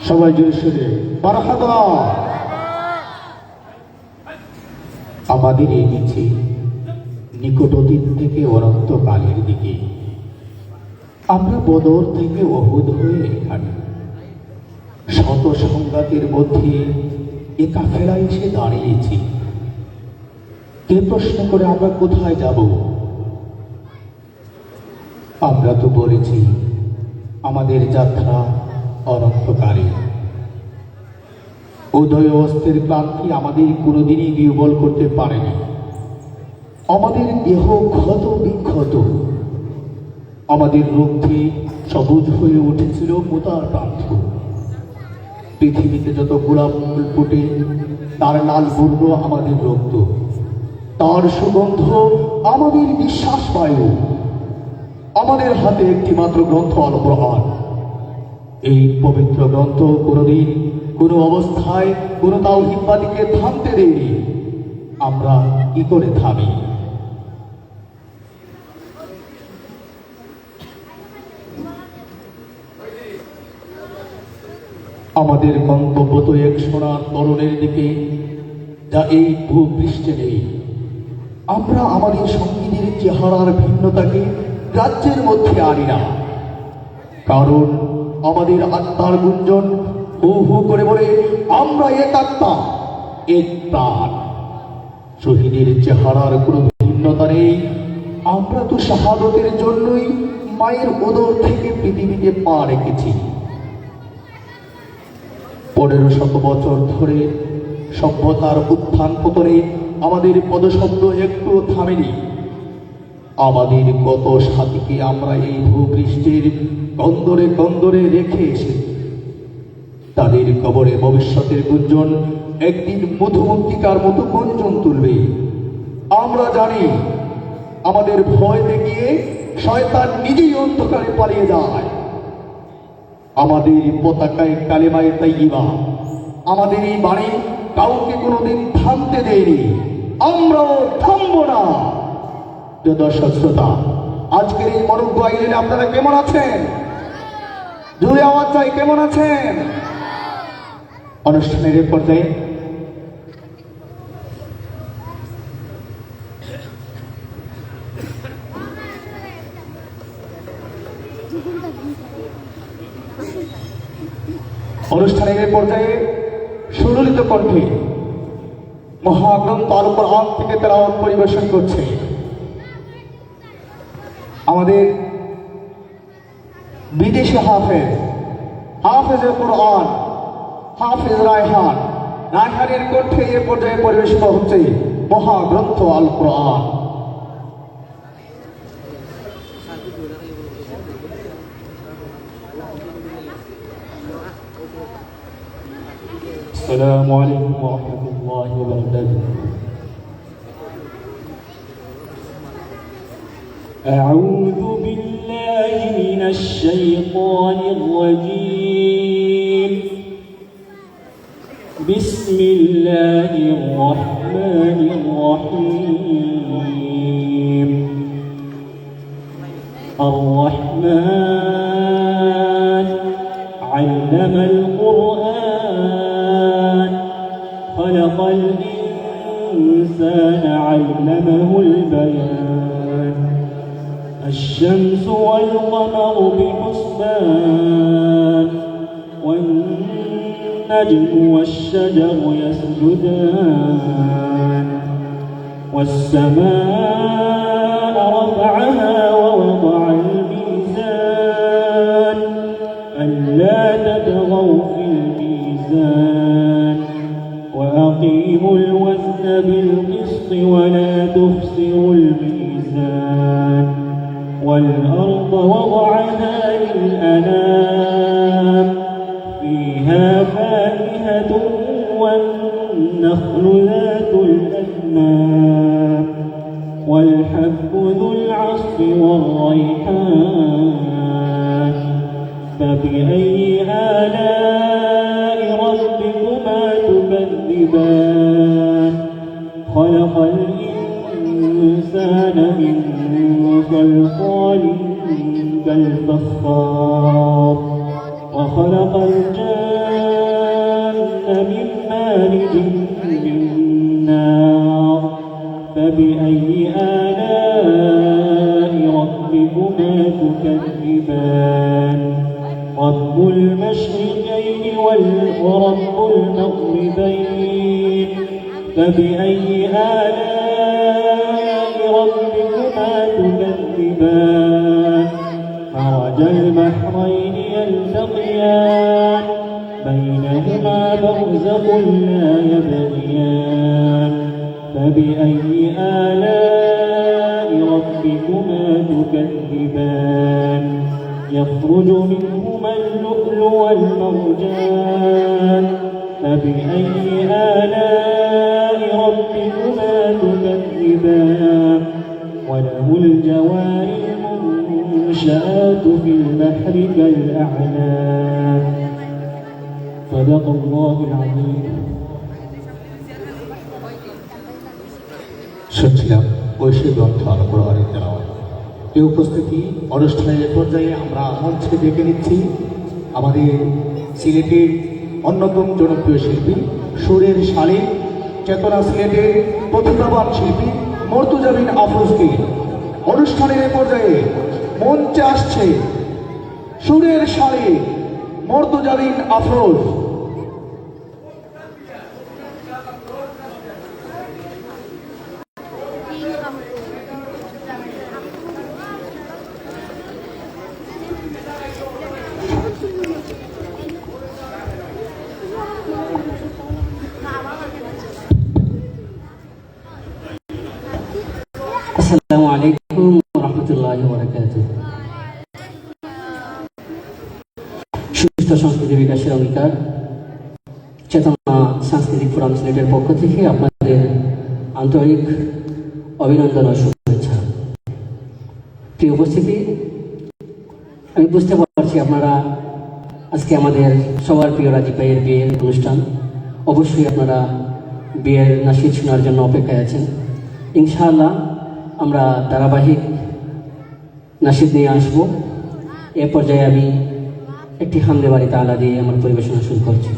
সবাই জোরে সোরে মারহাবা। আমাদের এই মিছিল নিকট অতীত থেকে অনন্তকালের দিকে। আমরা বদর থেকে ওহুদ হয়ে এখানে শত সংঘাতের মধ্যে এ কাফেলায় এসে দাঁড়িয়েছি। কে প্রশ্ন করে আমরা কোথায় যাব? আমরা তো বলেছি আমাদের যাত্রা অনন্তকালে। উদয় অস্তের ক্লান্তি আমাদের কোনোদিনই দুর্বল করতে পারেনি। আমাদের দেহ ক্ষত বিক্ষত, আমাদের রক্তে সবুজ হয়ে উঠেছিল মোতার প্রান্ত। পৃথিবীতে যত গোলাপ ফুল ফুটে তার লাল বর্ণ আমাদের রক্ত, তার সুগন্ধ আমাদের বিশ্বাস বায়ু। আমাদের হাতে একটি মাত্র গ্রন্থ আল কোরআন। এই পবিত্র গ্রন্থ কোনোদিন কোনো অবস্থায় কোনো তাওহীদবাদীকে থামতে দেয়নি। আমরা কি করে থামি? আমাদের গন্তব্য তো এক সোনার তরণের দিকে, যা এই ভূপৃষ্ঠে নেই। আমরা আমাদের সঙ্গীদের চেহারার ভিন্নতাকে রাজ্যের মধ্যে আনি না, কারণ আমাদের আত্মার গুঞ্জন হু হু করে বলে আমরা এক আত্মা, এক প্রাণ। শহীদের চেহারার কোনো ভিন্নতা নেই। আমরা তো শাহাদতের জন্যই মায়ের উদর থেকে পৃথিবীতে পা রেখেছি। 1500 বছর ধরে সভ্যতার উত্থান পতনে আমাদের পদশব্দ একটু থামেনি। আমাদের কত সাথীকে আমরা এই ভূপৃষ্ঠের কন্দরে কন্দরে রেখে এসে তাদের কবরে ভবিষ্যতের গুঞ্জন একদিন মধুমন্তিকার মতো গুঞ্জন তুলবে। আমরা জানি আমাদের ভয় দেখিয়ে শয়তান নিজেই অন্ধকারে পালিয়ে যায়। আমাদের পতাকায় কালেমায়ে তাইয়্যিবা, আমাদের এই বাণী কাউকে কোনোদিন থামতে দেয়নি। আমরাও থামব না। দর্শক শ্রোতা, আজকের এই মনোজ্ঞ আয়োজনে আপনারা কেমন আছেন? জোরে আওয়াজ চাই, কেমন আছেন? অনুষ্ঠানের পর্যায়ে সুললিত কণ্ঠে মহাগ্রন্থ আল কোরআন থেকে তেলাওয়াত পরিবেশন করছে আমাদের বিদেশি হাফেজে কোরআন, হাফেজ রায়হানের কণ্ঠে এ পর্যায়ে পরিবেশিত হচ্ছে মহাগ্রন্থ আল কোরআন। আসসালামু আলাইকুম ওয়া রাহমাতুল্লাহি ওয়া বারাকাতুহু। আউযু বিল্লাহি মিনাশ শাইতানির রাজীম। বিসমিল্লাহির রাহমানির রাহিম। আর-রাহমান আল্লামাল কুরআন خلق الإنسان علمه البيان الشمس والقمر بحسبان والنجم والشجر يسجدان والسماء رفعها ووضع الميزان ألا تطغوا في الميزان وأقيموا الوزن بالقسط ولا تخسروا الميزان والأرض وضعها للأنام فيها فاكهة والنخل ذات الأكمام والحب ذو العصف والريحان فبأي آلاء ربكما تكذبان خلق الإنسان من صلصال كالفخار وخلق الجان المشرقين ورب المغربين فبأي آلاء ربكما تكذبان مرج البحرين يلتقيان بينهما برزخ لا يبغيان فبأي آلاء ربكما تكذبان يخرج منهما اللؤلؤ والمرجان فبأي آلاء ربكما تكذبان وله الجوار المنشآت في البحر كالأعلام صدق الله العظيم শুনছিলাম ঐশী গ্রন্থ কোরআনের তেলাওয়াত। এই উপস্থিতি অনুষ্ঠানের পর্যায়ে আমরা মঞ্চে ডেকে নিচ্ছি আমাদের সিলেটের অন্যতম জনপ্রিয় শিল্পী সুরের শালীন চেতনা সিলেটের প্রতিভাবান শিল্পী মর্তুজা বিন আফরোজকে। অনুষ্ঠানের পর্যায়ে মঞ্চে আসছে সুরের শালীন মর্তুজা বিন আফরোজ। আসসালামু আলাইকুম ওয়া রাহমাতুল্লাহি ওয়া বারাকাতুহু। সুস্থ সংস্কৃতি বিকাশের অঙ্গীকার চেতনা সাংস্কৃতিক ফোরাম সিলেটের পক্ষ থেকে আপনাদের আন্তরিক অভিনন্দন ও শুভেচ্ছা। প্রিয় উপস্থিতি, আমি বুঝতে পারছি আপনারা আজকে আমাদের সবার প্রিয় রাজীব ভাইয়ের বিয়ের অনুষ্ঠান, অবশ্যই আপনারা বিয়ের নাশিদ শোনার জন্য অপেক্ষায় আছেন। ইনশাআল্লাহ আমরা ধারাবাহিক নাশিদ নিয়ে আসব। এ পর্যায়ে আমি একটি হামদে বাড়ি তাআলা দিয়ে আমার পরিবেশনা শুরু করছি।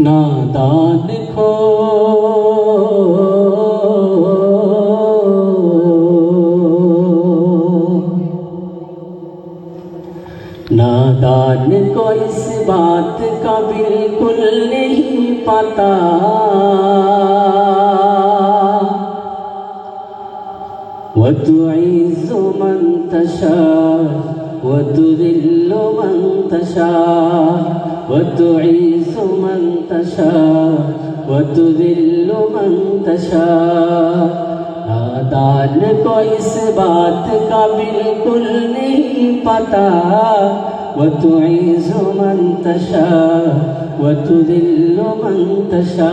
নাদান খো नादान को इस बात का बिल्कुल नहीं पता वतुइज़्ज़ु मन तशा वतुज़िल्लु मन तशा वतुइज़्ज़ु मन तशा वतुज़िल्लु मन तशा। नादान को इस बात का बिल्कुल नहीं पता वतुइज़्ज़ु मन तशा वतुज़िल्लु मन तशा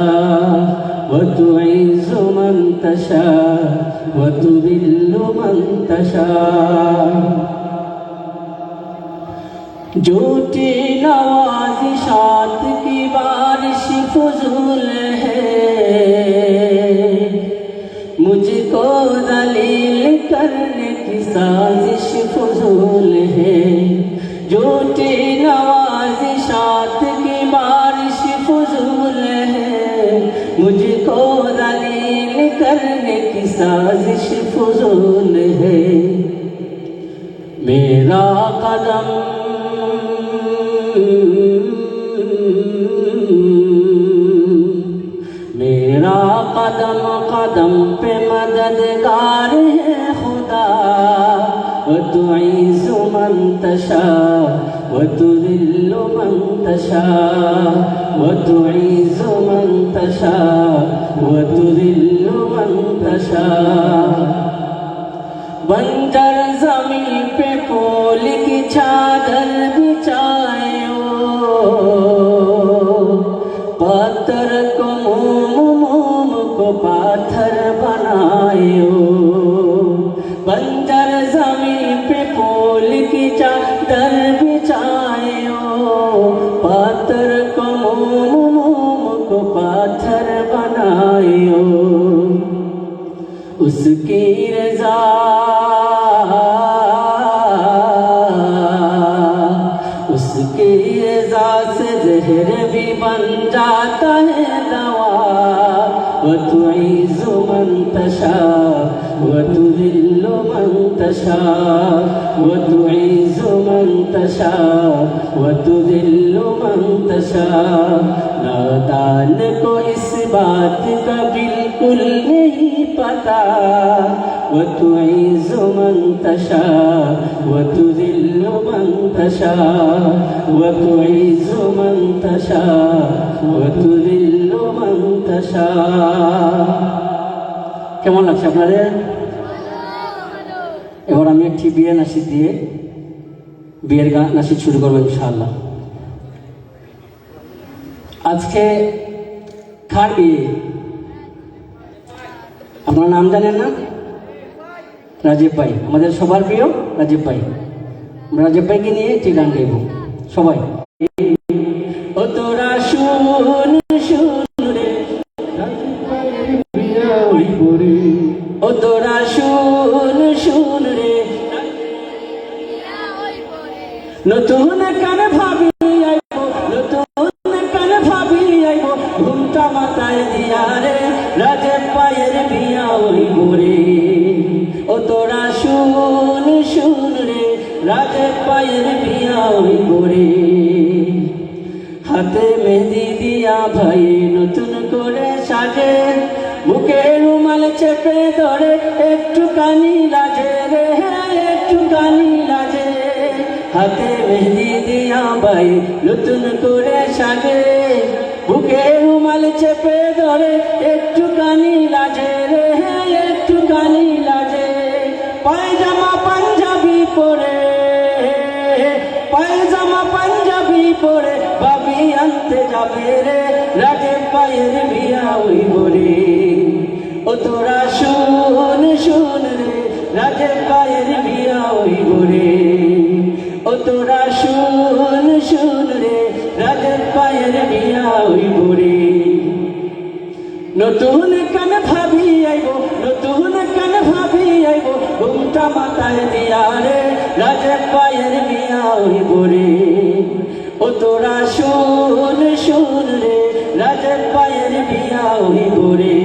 वतुइज़्ज़ु मन तशा वतुज़िल्लु मन तशा। झूठी नवाज़िशात की बारिश फुज़ूल है मुझको दलील करने की साजिश फुज़ूल है। झूठी नवाज़िशात की बारिश फुज़ूल है मुझको दलील करने की साजिश फुज़ूल है। मेरा कदम मेरा कदम कदम पे मददगार है खुदा वतुइज़्ज़ु मन तशा वतुज़िल्लु मन तशा वतुइज़्ज़ु मन तशा वतुज़िल्लु मन तशा। बंजर ज़मीन पे फूल की चादर बिछाए पत्थर को मोम को पाथर बनाए बंजर ज़मीन पे फूल की चादर बिछाए पत्थर को मोम को पाथर बनाए उसकी रज़ा उसकी रज़ा से ज़हर भी बन जाता है दवा वतुइज़्ज़ु मन तशा वतुज़िल्लु मन तशा وتعز من تشاء وتذل من تشاء नादान को इस बात का बिल्कुल नहीं पता वतुइज़्ज़ु मन तशा वतुज़िल्लु मन तशा वतुइज़्ज़ु मन तशा वतुज़िल्लु मन तशा। কেমন লাগছে আপনাদের? এবার আমি একটি বিয়ের নাসিদ দিয়ে বিয়ের গান নাসিদ শুরু করবো ইনশাআল্লাহ। আজকে কার বিয়ে? আপনার নাম জানেন না? রাজীব ভাই, আমাদের সবার প্রিয় রাজীব ভাই। আমরা রাজীব ভাইকে নিয়ে যে গান গাইব সবাই। ও তোরা শুন শুন রে, ও তোরা শুন শুন রে, নতুন কানে ভাবি আইব, নতুন কানে ভাবি আইব, ঘুমটা মাথায় দিয়া রে, রাজীব ভাইয়ের বিয়া হইব রে। ও তোরা শুন শুন রে, রাজীব ভাইয়ের বিয়া হইব রে। হাতে মেহেদি দিয়া ভাই নতুন করে সাজে, বুকে রুমাল চেপে ধরে একটুখানি লাজে রে, একটুখানি লাজে। হাতে মেহেদি দিয়া ভাই নতুন করে সাজে, বুকে রুমাল চেপে ধরে একটুখানি লাজে রে, একটুখানি লাজে। পায়জামা পাঞ্জাবি পরে, পায়জামা পাঞ্জাবি পরে ভাবি আনতে যাবে রে, রাজীব ভাইয়ের বিয়া হইব রে। ও তোরা শুন শুন রে, রাজীব ভাইয়ের বিয়া হইব রে। ও তোরা শুন শুন রে, রাজীব ভাইয়ের বিয়া হইব রে। নতুন কানে ভাবি আইব, নতুন কানে ভাবি আইব, ঘুমটা মাথায় দিয়া রে, রাজীব ভাইয়ের বিয়া হইব রে। ও তোরা শুন শুন রে, রাজীব ভাইয়ের বিয়া হইব রে।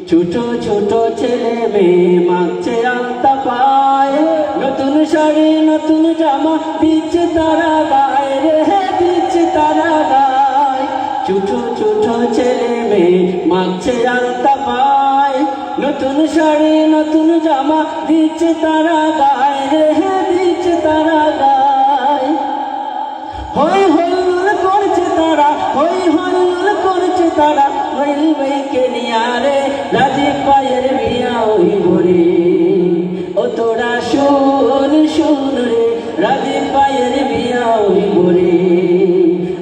ছোট ছোট ছেলে মেয়ে মাগছে আলতা পায়, নতুন শাড়ি নতুন জামা দিচ্ছে তারা গায়ে রে, দিচ্ছে তারা গায়ে। ছোট ছোট ছেলে মেয়ে মাগছে আলতা পায়, নতুন শাড়ি নতুন জামা দিচ্ছে তারা গায়ে রে, দিচ্ছে তারা গায়ে। হই হল্লোল করছে তারা, হই হল্লোল করছে তারা, হইল ভাইকে নিয়া রে, রাজীব ভাইয়ের বিয়া হইব রে। ও তোরা শুন শুন রে, রাজীব ভাইয়ের বিয়া হইব রে।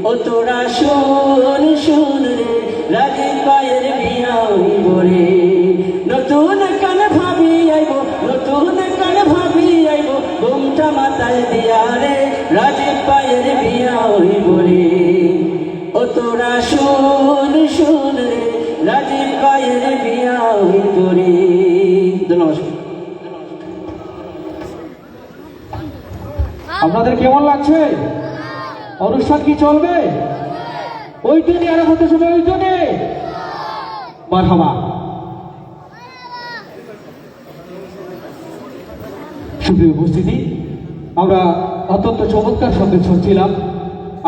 ও তোরা শুন শুন রে, রাজীব ভাইয়ের বিয়া হইব রে। নতুন কানে ভাবি আইব, নতুন কানে ভাবি আইব, ঘুমটা মাথায় দিয়া রে, রাজীব ভাইয়ের বিয়া হইব রে। ও তোরা শুন শুন রে, রাজীব ভাইয়ের বিয়া হইব রে। ধন্যবাদ। আপনাদের কেমন লাগছে? অনুষ্ঠান কি চলবে? ওই দিনই আর হতে শুনে ওই দিনে মারহাবা। সুপ্রিয় উপস্থিতি, আমরা অত্যন্ত চমৎকার সঙ্গীত শুনছিলাম।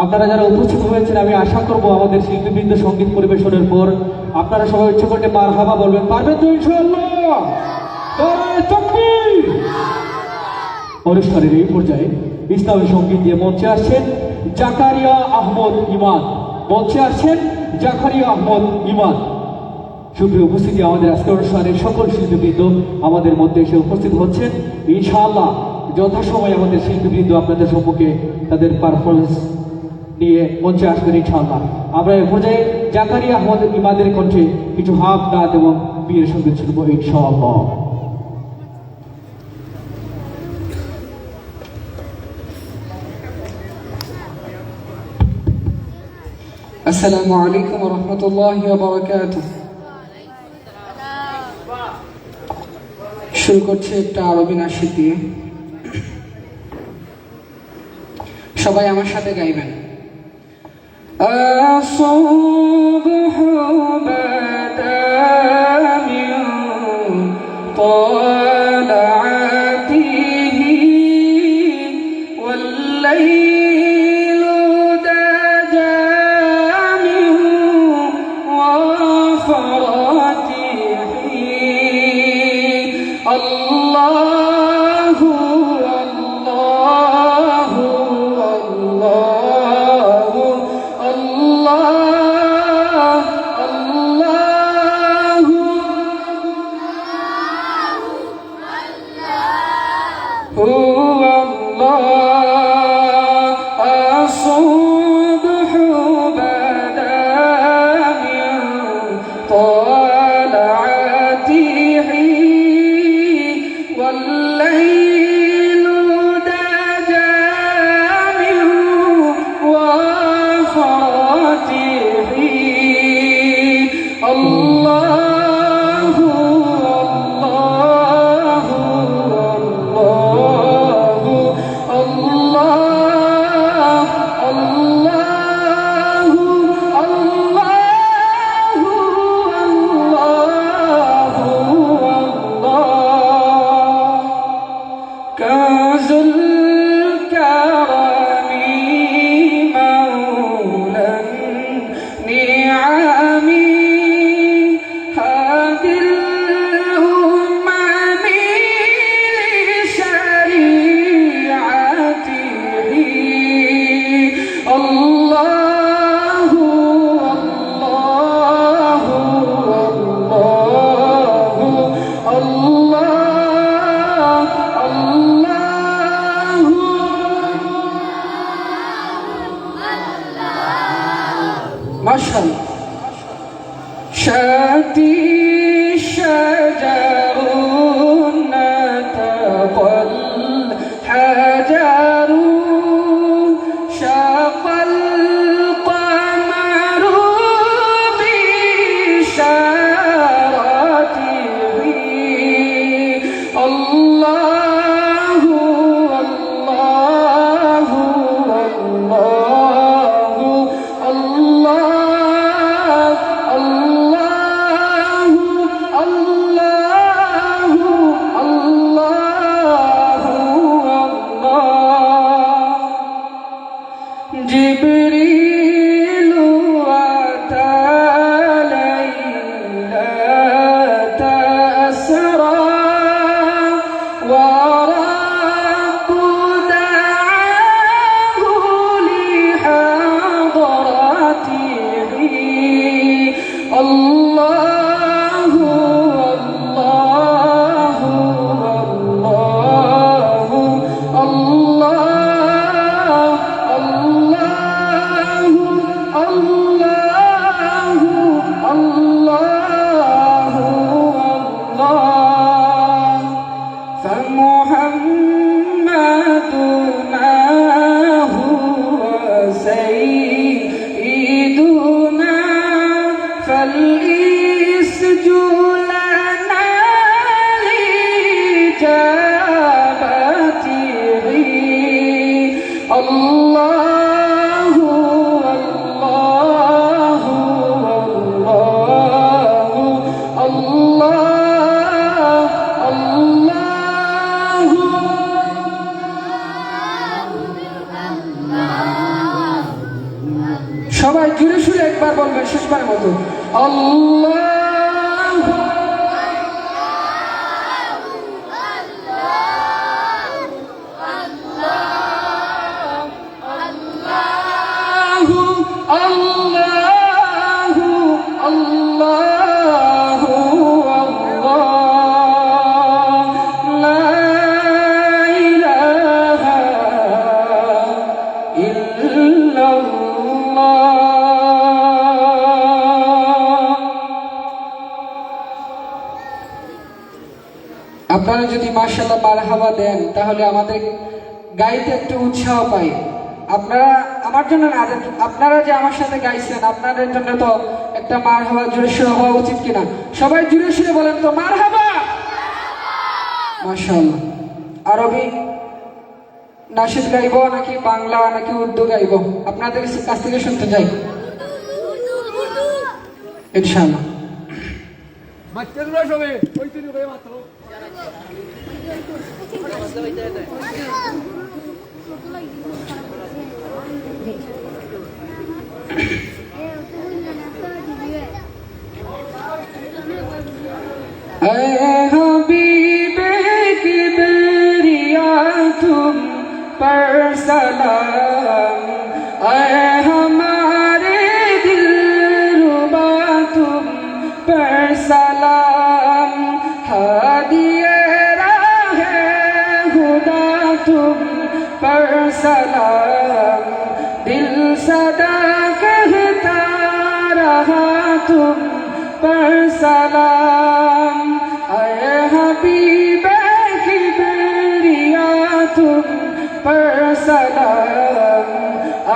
আপনারা যারা উপস্থিত হয়েছেন, আমি আশা করব আমাদের শিল্পীবৃন্দ সঙ্গীত পরিবেশনের পর আপনারা সবাই ইচ্ছে করতে মারহাবা বলবেন। পারবেন তো ইনশাআল্লাহ? তাকবীর। অনুষ্ঠানের এই পর্যায়ে ইসলামী সঙ্গীত দিয়ে মঞ্চে আসছেন জাকারিয়া আহমদ ইমান, মঞ্চে আসছেন জাকারিয়া আহমদ ইমান। সুপ্রিয় উপস্থিতি, আমাদের আজকের অনুষ্ঠানের সকল শিল্পীবৃন্দ আমাদের মধ্যে এসে উপস্থিত হচ্ছেন। ইনশাআল্লাহ যথাসময়ে আমাদের শিল্পীবৃন্দ আপনাদের সম্মুখে তাদের পারফরমেন্স নিয়ে মঞ্চে আসবেন ইনশাআল্লাহ। আমরা এ পর্যায়ে জাকারিয়া আহমদ ইমাদের কণ্ঠে কিছু হাফ নাচ এবং বিয়ের সঙ্গীত শুনবো ইনশাআল্লাহ। السلام عليكم ورحمة الله وبركاته। শুরু করছি একটা আরবি নাশিদ দিয়ে, সবাই আমার সাথে গাইবেন। الصبح بدا من طلعته الصبح بدا من طلعته والليل دجى من وفرته الله الله الله الله الله الله كنز الكرم مولى النعم هادي الأمم لشريعته الله الله الله مشهد شاتي شجر نطق الحجر شق القمر بشارته الله الله الله جبريل أتى ليلة أسرى ورب دعاه لحضرته الله الله الله فمحمدنا هو سيدنا فالإسجود لنا لإجابته الله الله الله সবাই জুড়ে সুরে একবার বলবেন শেষবারের মতো আল্লাহ আপনারা যদি মাশাআল্লাহ মারহাবা দেন তাহলে আমাদের গাইতে একটু উৎসাহ পাই। আপনারা আমার জন্য না, আপনারা যে আমার সাথে গাইছেন আপনাদের জন্য তো একটা মারহাবা জোরে সুরে হওয়া উচিত কিনা? সবাই জোরে সুরে বলেন তো মারহাবা। মাশাআল্লাহ। আরবি নাশিদ গাইব নাকি বাংলা নাকি উর্দু গাইব আপনাদের কাছ থেকে শুনতে চাই ইনশাআল্লাহ। हबीबे किबरिया तुम पर सलाम, हमारे दिलरुबा तुम पर सलाम, हादिए राहे खुदा तुम पर सलाम दिल सदा कहता रहा तुम पर सलाम आए हबीबे किबरिया तुम पर सलाम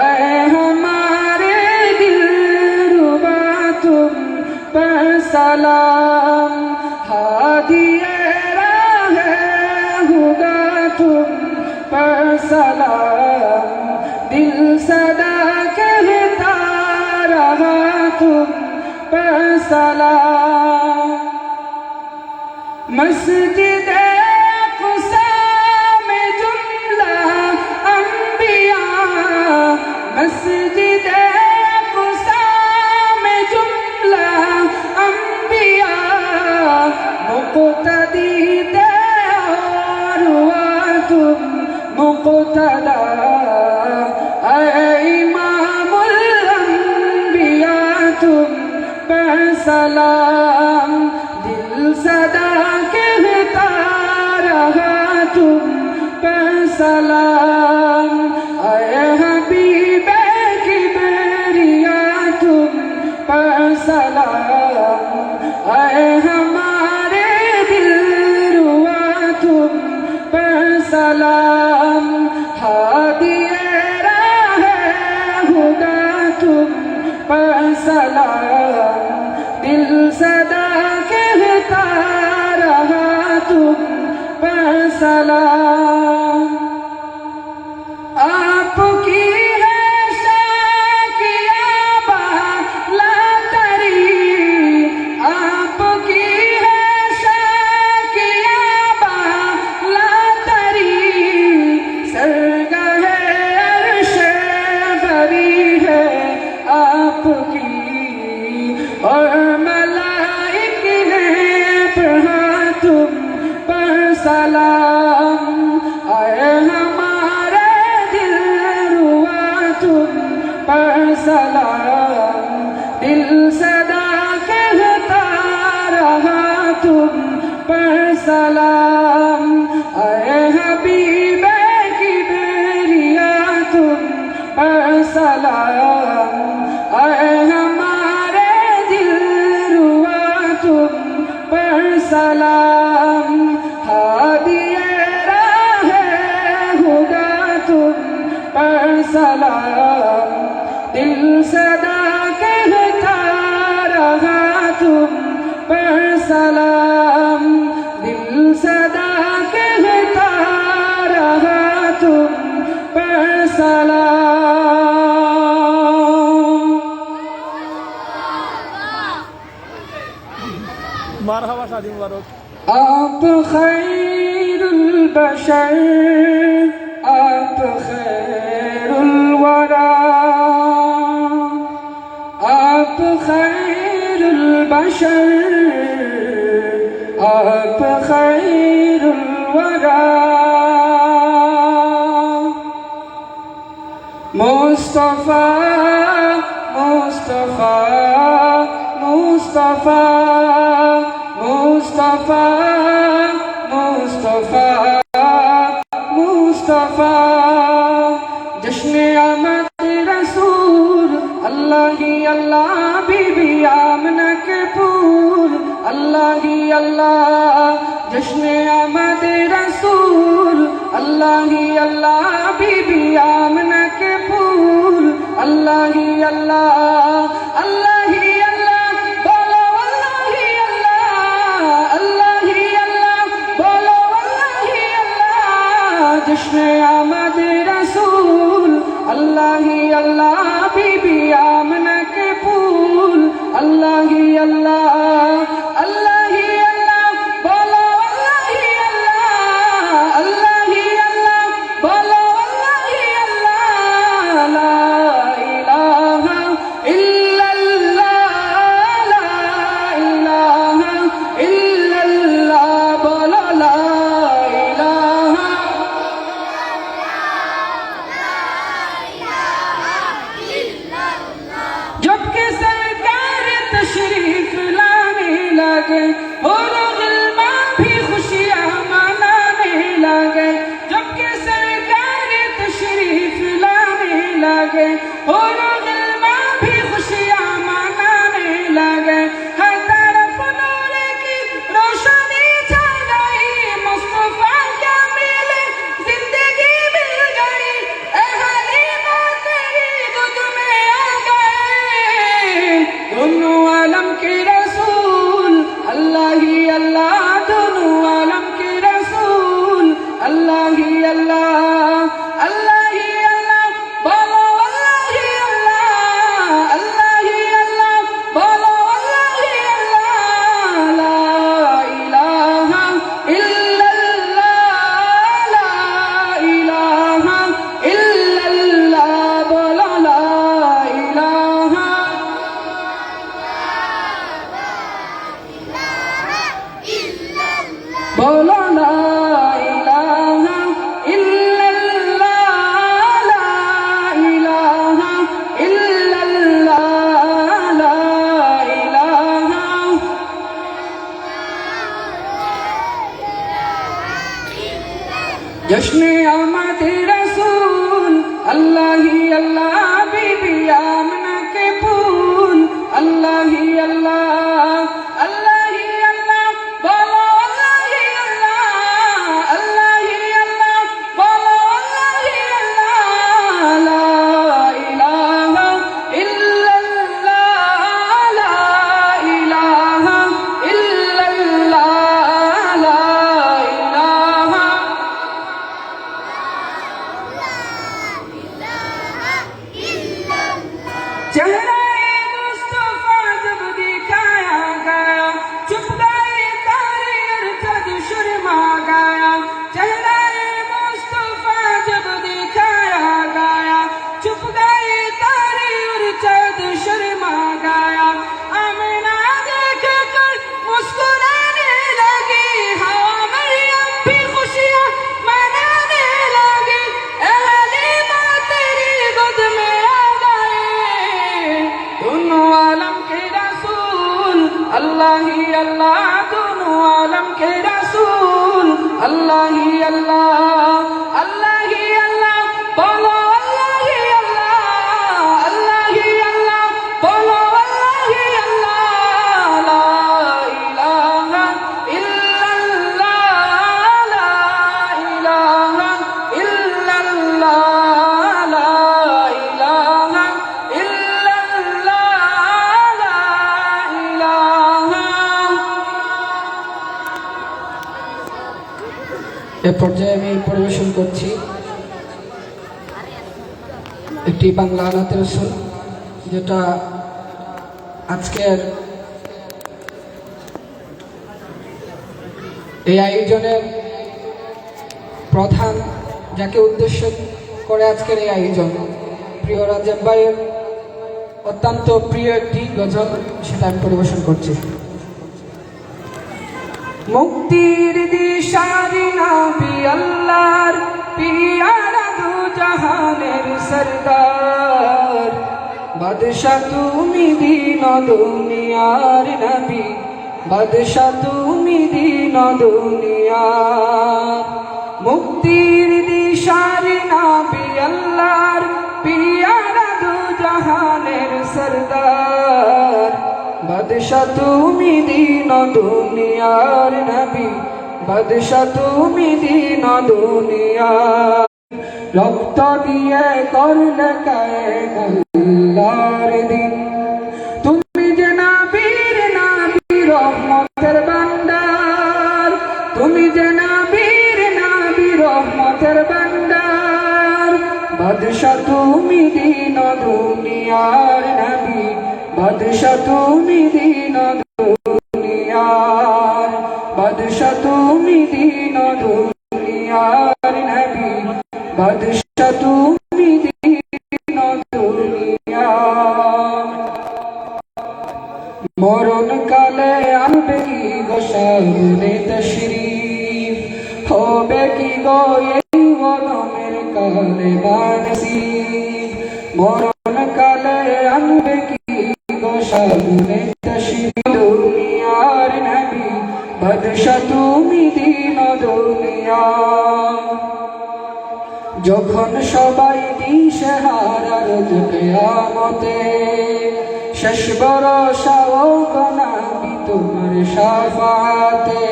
आए हमारे दिलरुबा तुम पर सलाम हादिए राहे हुदा तुम पर सलाम दिल सदा कहता रहा तुम पर सलाम मस्जिद अक़सा में जुमला अंबिया मस्जिद अक़सा में जुमला अंबिया मुक़्तदी और हुआ तुम मुक़्तदा इमामुल अंबिया तुम पर सलाम दिल सदा कहता रहा तुम पर सलाम आए हबीबे किबरिया तुम पर सलाम आए हमारे दिलरुबा तुम पर सलाम हादिए राहे हुदा तुम पर सलाम दिल सदा कहता रहा तुम पर सलाम आपकी है शाकिया बालातरी आपकी है शाकिया बालातरी सरगाहे अर्शे बरी है आपकी और मलाइक ने पढ़ा तुम पर सलाम आए हमारे दिलरुबा तुम पर सलाम दिल सदा कहता रहा तुम पर सलाम आए हबीबे किबरिया तुम पर सलाम आए हमारे दिलरुबा तुम पर सलाम हादिए राहे हुदा तुम पर सलाम दिल सदा कहता रहा तुम पर सलाम दिल सदा कहता रहा तुम पर सलाम মারহাবা শাদি মুবারক आप खैरुल बशर आप खैरुल वरा आप खैरुल बशर आप खैरुल वरा मुस्तफा मुस्तफा मुस्तफा मुस्तफा मुस्तफा मुस्तफा जश्न आमद रसूल अल्लाह ही अल्लाह बीबी आमना के फूल अल्लाह ही अल्लाह जश्न आमद रसूल अल्लाह ही अल्लाह बीबी आमना के फूल अल्लाह ही अल्लाह अल्लाह ही अल्लाह बोलो अल्लाह ही अल्लाह अल्लाह ही अल्लाह बोलो अल्लाह ही अल्लाह जश्न आमद रसूल अल्लाह ही अल्लाह बीबी आमना के फूल अल्लाह ही अल्लाह अल्लाह ही अल्लाह बोलो अल्लाह ही अल्लाह अल्लाह ही अल्लाह बोलो अल्लाह ही अल्लाह ला इलाहा इल्लल्लाह ला इलाहा इल्लल्लाह बोलो ला इलाहा जब के सरकार तशरीफ लाने लगे और गिलमा भी खुशियां मनाने लगे जब के सरकार लगे और दिलमा भी खुशियाँ मनाने लगे हर तरफ नूर की रोशनी छा गई मुस्तफा क्या मिले जिंदगी मिल गई ए हलीमा तेरी गोद में आ गए दोनों आलम के रसूल अल्लाह ही अल्लाह दोनों आलम के रसूल अल्लाह ही अल्लाह अल्लाह ही अल्लाह बोलो अल्लाह ही अल्लाह अल्लाह ही अल्लाह बोलो अल्लाह ही अल्लाह ला इलाहा इल्लल्लाह ला इलाहा इल्लल्लाह बोलो ला इलाहा बोलो ला इलाहा इल्लल्लाह ला इलाहा इल्लल्लाह ला इलाहा जश्न आमद रसूल अल्लाह ही अल्लाह बीबी आमना के फूल अल्लाह ही अल्लाह अल्लाह ही अल्लाह बोलो अल्लाह ही अल्लाह अल्लाह ही अल्लाह बोलो अल्लाह ही अल्लाह ला इलाहा इल्लल्लाह ला इलाहा इल्लल्लाह ला इलाहा चेहरा मुस्तफा जब दिखाया गया चुप गए तारे अरशद शर्मा गया चेहरा मुस्तफा जब दिखाया गया चुप गए तारे अरशद शर्मा गया आमिना देख कर मुस्कुराने लगी हवा मरियम भी खुशियां मनाने लगी ए हलीमा तेरी गोद में आ गए दोनों आलम के रसूल अल्लाह ही अल्लाह दोनों आलम के रसूल अल्लाह ही अल्लाह अल्लाह ही अल्लाह बोलो अल्लाह ही अल्लाह अल्लाह ही अल्लाह बोलो अल्लाह ही अल्लाह ला इलाहा इल्लल्लाह ला इलाहा इल्लल्लाह ला इलाहा इल्लल्लाह ला इलाहा এ পর্যায়ে আমি পরিবেশন করছি একটি বাংলা নাতের রসুল যেটা আজকের এই আয়োজনের প্রধান যাকে উদ্দেশ্য করে আজকের এই আয়োজন প্রিয় রাজেব ভাইয়ের অত্যন্ত প্রিয় একটি গজল সেটা আমি পরিবেশন করছি মুক্তির দিশারি নবী আল্লাহর পিয়ারা দু জাহানের সরদার বাদশা তুমি দিন দুনিয়ার নবী বাদশা তুমি দিন দুনিয়ার মুক্তির দিশারি নবী আল্লাহর পিয়ারা দু জাহানের সরদার বাদশা তুমি দিন দুনিয়ার নবী বাদশা তুমি দিন দুনিয়ার রক্ত দিয়ে করলে কায়েম আল্লাহর দিন তুমি যে নবীর নবী রহমতের ভান্ডার তুমি যে নবীর নবী রহমতের ভান্ডার বাদশা তুমি দিন দুনিয়ার নবী বাদশা তুমি দিন দুনিয়ার বাদশা তুমি দিন দুনিয়ার নবী বাদশা তুমি দিন দুনিয়ার মরণ কালে আনবে কি গো সামনে তশরীফ হবে কি গো এই ওয়াদমের কালে বানসিব মরণ কালে আনবে কি গো সামনে তশরীফ দুনিয়ার নবী বাদশা তুমি দিন দুনিয়ার যখন সবাই দিশেহারার কিয়ামতে শেষ ভরসাও গনাবি তোমার শাফাতে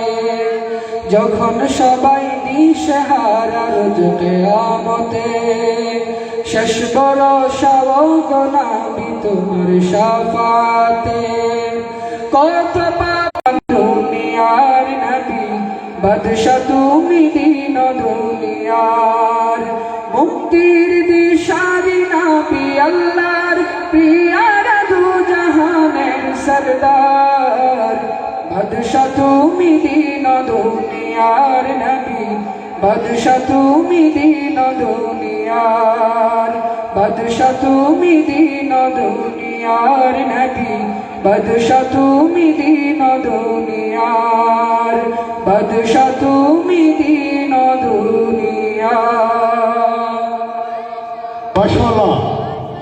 যখন সবাই দিশেহারার কিয়ামতে শেষ ভরসাও গনাবি তোমার শাফাতে কত পাপ দুনিয়ার নবী বাদশা তুমি দিন দুনিয়ার মুক্তির দিশারি নবী আল্লাহর প্রিয়ার দু জাহানের সরদার বাদশা তুমি দিন দুনিয়ার নবী বাদশা তুমি দিন দুনিয়ার বাদশা তুমি দিন দুনিয়ার নবী বাদশা তুমি দিন দুনিয়ার বাদশা তুমি দিন দুনিয়ার। মাশাআল্লাহ,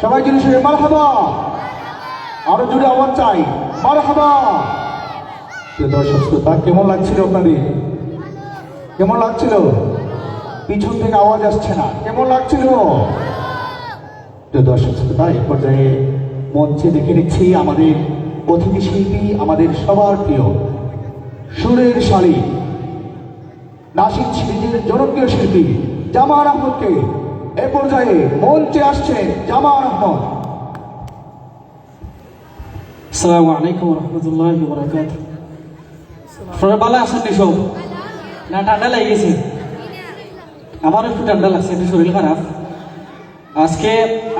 সবাই জন্য সে মারহাবা, আরো জোরে আওয়াজ চাই, মারহাবা। প্রিয় দর্শক শ্রোতা, কেমন লাগছিল আপনাদের? কেমন লাগছিল? পিছন থেকে আওয়াজ আসছে না, কেমন লাগছিল? প্রিয় দর্শক শ্রোতা, এই পর্যায়ে মঞ্চে দেখে নিচ্ছি আমাদের অতিথি শিল্পী, আমাদের সবার প্রিয় সুরের শালী নাশিদ সিরিজের জনপ্রিয় শিল্পী জামান আহমদকে এ পর্যায়ে মঞ্চে আসছে জামান আহমদ। আসসালামু আলাইকুম রহমতুল্লাহ বরকাত। আপনারা ভালো আছেন? সব না ঠান্ডা লেগে গেছে? আমারও একটু ঠান্ডা লাগছে, একটু শরীর খারাপ। আজকে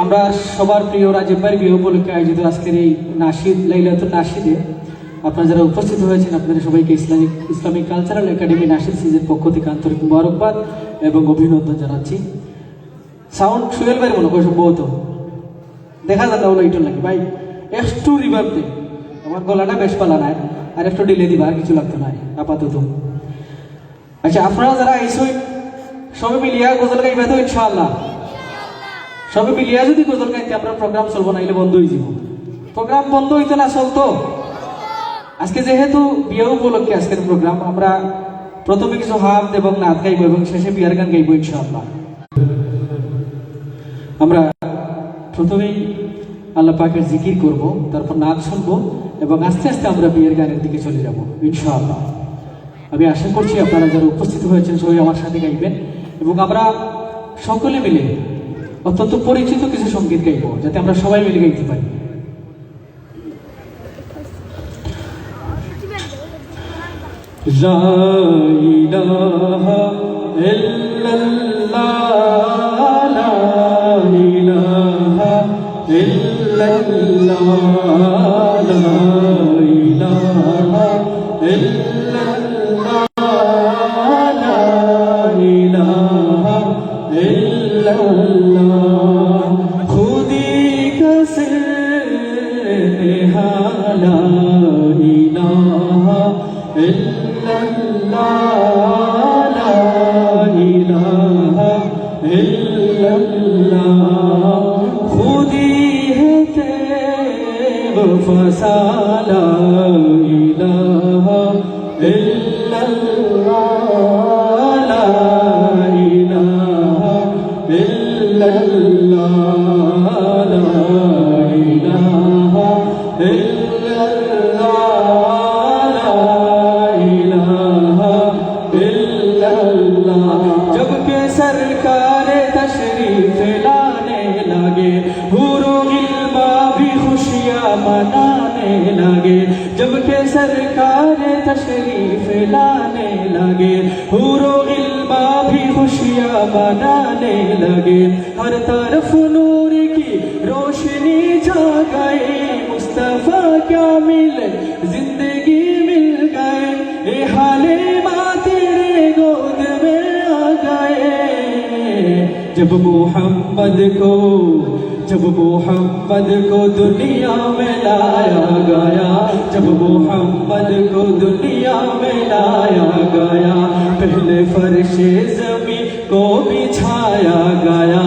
আমরা সবার প্রিয় রাজীব ভাইয়ের বিয়ে উপলক্ষে আয়োজিত আজকের এই নাশিদ লাইলাতুন নাশিদে আপনারা যারা উপস্থিত হয়েছেন আপনাদের সবাইকে ইসলামিক কালচারাল একাডেমি নাশিদ সিরিজের পক্ষ থেকে আন্তরিক মুবারকবাদ এবং অভিনন্দন জানাচ্ছি। সাউন্ড সুয়েল ভাইয়ের মনে করে সম্ভবত দেখা যায় না, ওগুলো ইটন লাগে ভাই, একটু রিভার্ব দে, আমার গলাটা বেশ পালা নাই, আর একটু ডিলে দিবা, আর কিছু লাগতো না আপাতত। আচ্ছা, আপনারা যারা এইসব সবে মিলিয়া গজল গাইবে তো ইনশাআল্লাহ? সবে মিলিয়া যদি গজল গাইতে আপনার প্রোগ্রাম চলবো, নাইলে বন্ধ হয়ে যাব। প্রোগ্রাম বন্ধ হইতো না, চলতো। আজকে যেহেতু বিয়ে উপলক্ষে আজকের প্রোগ্রাম, আমরা প্রথমে কিছু হামদ এবং নাচ গাইবো এবং শেষে বিয়ার গান গাইবো ইনশাআল্লাহ। আমরা প্রথমেই আল্লাহ পাকের জিকির করব, তারপর নাচ শুনবো এবং আস্তে আস্তে আমরা বিয়ের গানের দিকে চলে যাব ইনশাআল্লাহ। আমি আশা করছি আপনারা যারা উপস্থিত হয়েছেন সবাই আমার সাথে গাইবেন এবং আমরা সকলে মিলে অত্যন্ত পরিচিত কিছু সঙ্গীত গাইব, যাতে আমরা সবাই মিলে গাইতে পারি। লা ইলাহা ইল্লাল্লাহ, লা ইলাহা ইল্লাল্লাহ, লা ইলাহা ইল্লাল্লাহ, লা ইলাহা ইল্লাল্লাহ, খুদি কা সিরহা, লা ইলাহা ইল্লাল্লাহ, লা ইলাহা ইল্লাল্লাহ, খুদি হে তেবফাসা, লা ইলাহা ইল্লাল্লাহ, লা ইলাহা ইল্লাল্লাহ, লা ইলাহা ইল্লাল্লাহ। जब के सरकार तशरीफ लाने लगे, हुरो गिल्मा भी खुशियाँ मनाने लगे। जब के सरकार तशरीफ लाने लगे, हुरो गिल्मा भी खुशियाँ मनाने लगे। हर तरफ नूर की रोशनी छा गई, मुस्तफा क्या मिले जिंदगी मिल गए, ए हाले माँ तेरे गोद में आ गए। जब मोहम्मद को दुनिया में लाया गया, जब मोहम्मद को दुनिया में लाया गया, पहले फर्शे ज़मीं को बिछाया गया,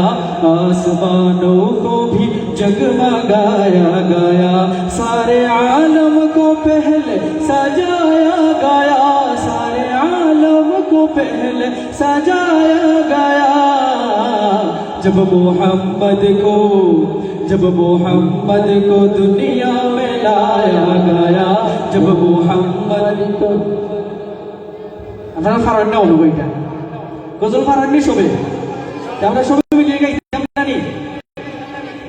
आसमानों को भी जगमगाया गया, सारे आलम को पहले सजाया गया, सारे आलम को पहले सजाया गया। जब मोहम्मद को दुनिया में लाया गया जब मोहम्मद को আপনারা ফারান না হলো বইটা গজল ফারান নি সবে আমরা সবে মিলে গাইতাম না নি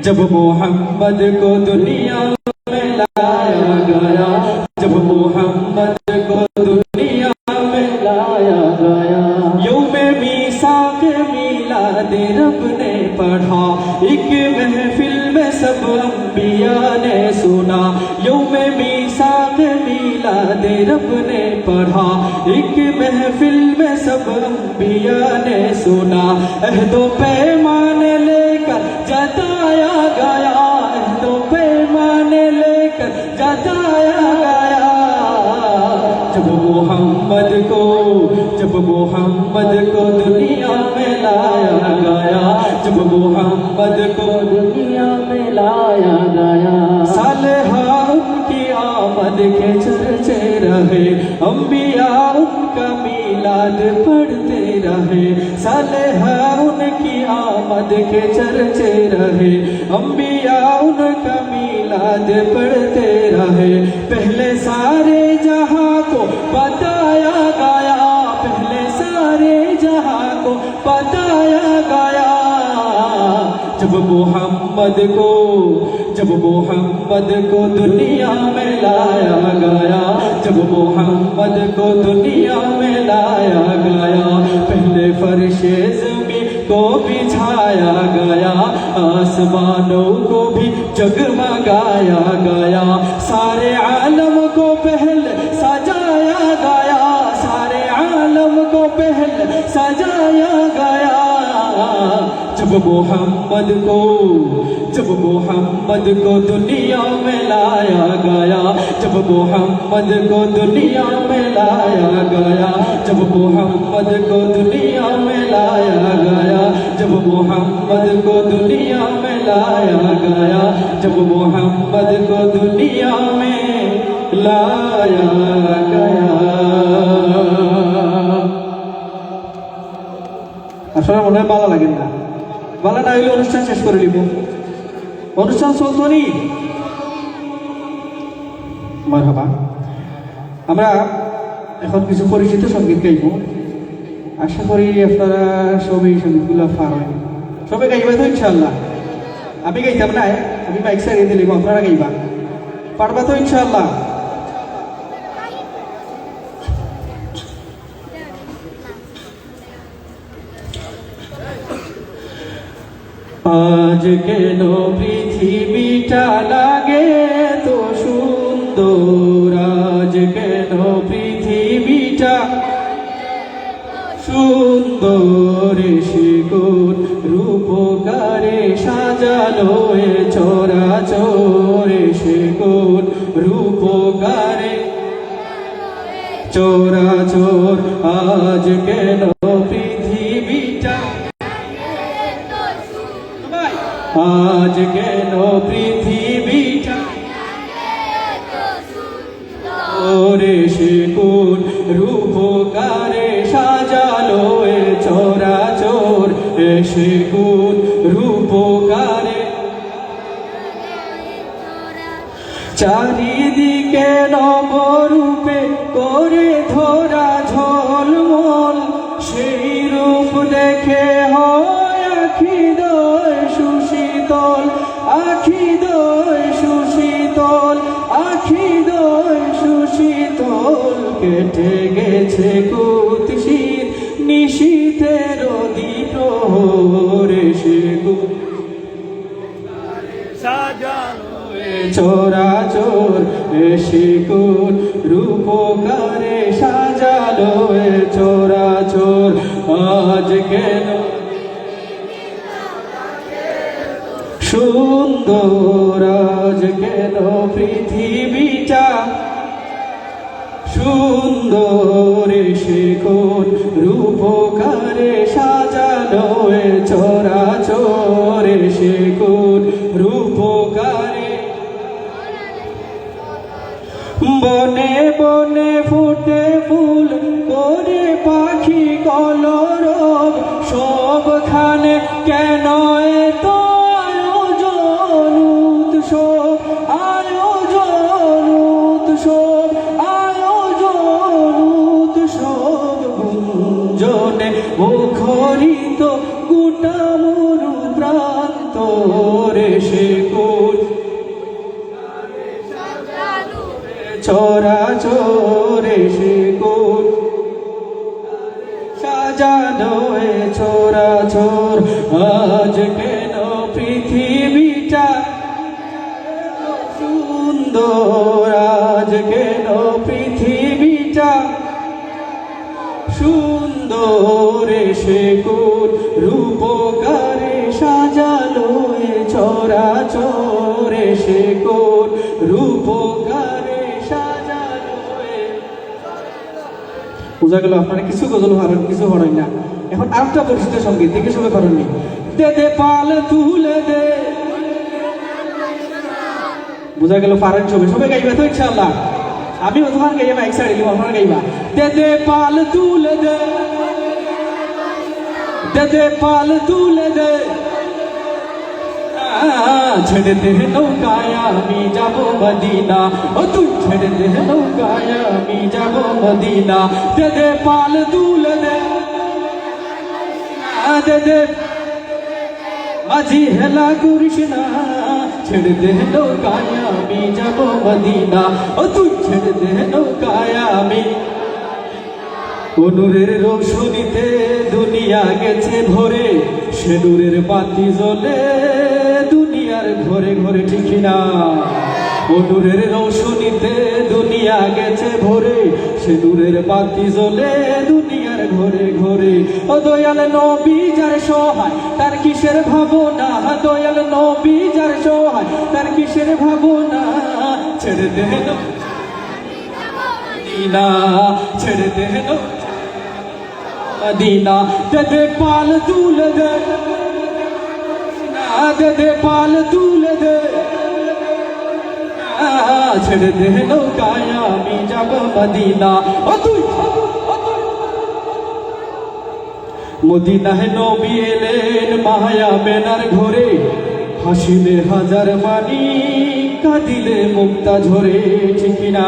जब मोहम्मद को दुनिया में लाया गया जब मोहम्मद को दुनिया में लाया गया यौमे मीसाक मिलाद रब ने पढ़ा एक महफिल में सब अंबिया ने सुना यौमे मीसाक मिलाद रब ने पढ़ा एक महफिल में सब अंबिया ने सुना अहदो पैमाने लेकर जताया गया अहदो पैमाने लेकर जताया गया जब मोहम्मद को दुनिया में लाया गया जब मोहम्मद को दुनिया में लाया गया सालेहा उनकी आमद के चर्चे रहे अंबिया उनका मिलाद पढ़ते रहे सालेहा उनकी आमद के चर्चे रहे अंबिया उनका मिलाद पढ़ते रहे पहले सारे जहां को बताया गया पहले सारे जहां को बताया गया जब मोहम्मद को दुनिया में लाया गया जब मोहम्मद को दुनिया में लाया गया पहले फर्शे ज़मीन को बिछाया गया आसमानों को भी जगमगाया गया सारे आलम को पहले सजाया गया सारे आलम को पहले सजाया गया जब मोहम्मद को दुनिया में लाया गया जब मोहम्मद को दुनिया में लाया गया जब मोहम्मद को दुनिया में लाया गया जब मोहम्मद को दुनिया में लाया गया जब मोहम्मद को दुनिया में लाया गया আসলে মনে হয় ভালো লাগে না ভালো না হইলে অনুষ্ঠান শেষ করে দিব অনুষ্ঠান চলতো নি মারহাবা আমরা এখন কিছু পরিচিত সঙ্গীত গাইব আশা করি আপনারা সবই সঙ্গীতগুলো পারেন সবাই গাইবা তো ইনশাআল্লাহ আমি গাইতাম না আমি মাইক সারিয়ে দিলাম আপনারা গাইবা পারবা তো ইনশাআল্লাহ আজ কেন পৃথিবীটা লাগে তো সুন্দর আজ কেন পৃথিবীটা সুন্দর শিকুর রূপকারে সাজালো এ চরাচরে শিকুর রূপকারে চরাচর আজ কেন পৃথিবীটা আজ কেন পৃথিবীটা ওরে শিকুর রূপকারে সাজালো এ চরাচর এ শিকুর রূপকারে চারিদিকে নবরূপে করে ধরা ঝলমল সেই রূপ দেখে হয় আখিদয় সুশীতল আখিদয় সুশীতল আখিদয় সুশীতল কেটে গেছে কুৎসিত নিশীথের দ্বিপ্রহরে শিকুর চরাচর এ শিকুর রূপকারে সাজালো এ চরাচর আজ কেন সুন্দর আজ কেন পৃথিবীটা সুন্দর শিকুর রূপকারে সাজালো এ চরাচর শিকুর রূপকারে বনে বনে ফুটে ফুল করে পাখি কলরব সবখানে কেন এত আয়োজন উৎসব আয়োজন উৎসব আয়োজন উৎসব গুঞ্জনে মুখরিত গোটা মরু প্রান্ত রে সে কোন চরা চোরে সে কোন সাজানো এ চোরা চোর আজ কেন পৃথিবীটা সুন্দর আজ কেন পৃথিবীটা সুন্দর সে কোন রূপকারে সাজালো এ চোরা চোরে সে কোন রূপকারে সাজালো এ বোঝা গেল আপনারা কিছু গজল হারেন কিছু হরেন না। এখন আরেকটা পরিচিত সঙ্গীত দেখে সবাই পারেননি। দে দে পাল তুলে দে, বোঝা গেল পারেন সবাই। সবাই গাইবা তো ইনশাআল্লাহ? আমি তোমার গাইবা এক সাইড দিব, আপনারা গাইবা। দে দে পাল তুলে দে, দে দে পাল তুলে দে, ছেড়ে দে নৌকায় আমি যাব মদিনা, ও তুই ছেড়ে দে নৌকায় আমি যাব মদিনা। দে দে পাল তুলে দে, দে দে মাঝি হেলা করিস না, ছেড়ে দে নৌকায় আমি যাব মদিনা, ও তুই ছেড়ে দে নৌকায় আমি। নূরের রৌশনীতে দুনিয়া গেছে ভরে, সে নূরের বাতি জ্বলে দুনিয়ার ঘরে ঘরে, ঠিক না? নূরের রৌশনীতে দুনিয়া গেছে ভরে, সে নূরের বাতি জ্বলে দুনিয়ার ঘরে ঘরে। ও দয়াল নবী যার সহায় তার কিসের ভাবনা, দয়াল নবী যার সহায় তার কিসের ভাবনা। ছেড়ে দে মদিনা, ছেড়ে দে মদিনা। দে দে পাল তুলে দে, দে দে পাল তুলে দে, ছেড়ে দে নৌকায় আমি যাব মদিনা, ও তুই মদিনায় নবী এলেন মায়া বেনার ঘরে, হাসিলে হাজার মানি কাঁদিলে মুক্তা ঝরে, ঠিক না?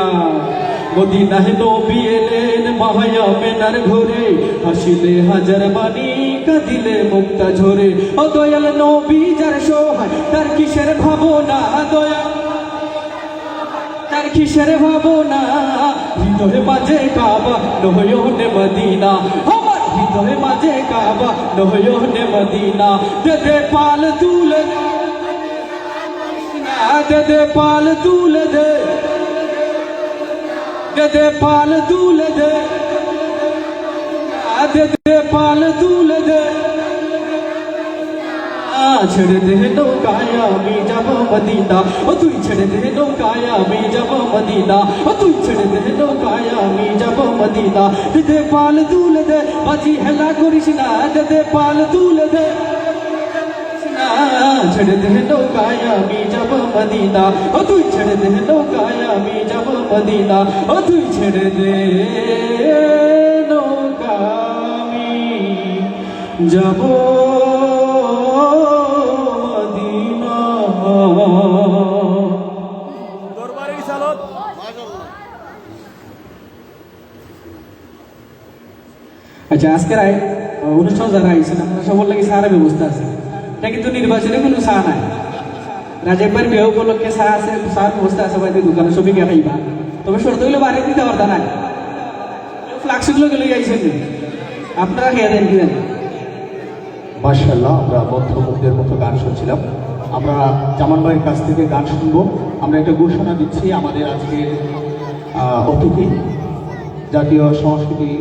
মদিনায় নবী এলেন মায়া বেনার ঘরে, হাসিলে হাজার মানি কাঁদিলে মুক্তা ঝরে। ও দয়াল নবী যার সহায় তার কিসের ভাবনা, দয়াল তার কিসের ভাবনা। হৃদয়ে মাঝে কাবা নয়নে মদিনা, আমার হৃদয়ে মাঝে কাবা নয়নে মদিনা। দে দে পাল তুলে দে, দে পাল তুলে দে, দে দে পাল তুলে দে, দে দে পাল তুলে দে, ছেড়ে দে নৌকায় আমি যাব মদিনা, ও তুই ছেড়ে দে নৌকায় আমি যাব মদিনা, ও তুই ছেড়ে দে নৌকায় আমি যাব মদিনা। দে দে পাল তুলে দে, বাজি হেলা করিস না, দে দে পাল তুলে দে, ছেড়ে দে নৌকায় আমি যাব মদিনা, ও তুই ছেড়ে দে নৌকায় আমি যাব মদিনা, ও তুই ছেড়ে দে নৌকা আমি যাব মদিনা। দরবারে রিসালত আচ্ছা, আজকের অনুষ্ঠান যারা আইছেন আপনারা সবার লাগে সারা ব্যবস্থা আছে, এটা কিন্তু নির্বাচনে কোনো চা নাই। রাজেকবার বিয়ে উপলক্ষে চা আছে, চার ব্যবস্থা আছে, বাইরে দোকানে সবই কে খাইবা, তবে শর্ত হইলে বাইরে দিতে পারতা না। ফ্লাক্সগুলো গেলে আইছেন আপনারা খেয়ে দেন কি জানেন। মাশাআল্লাহ, আমরা বদ্ধভক্তের মতো গান শুনছিলাম। আমরা জামান ভাইয়ের কাছ থেকে গান শুনবো। আমরা একটা ঘোষণা দিচ্ছি, আমাদের আজকের অতিথি জাতীয় সংস্কৃতি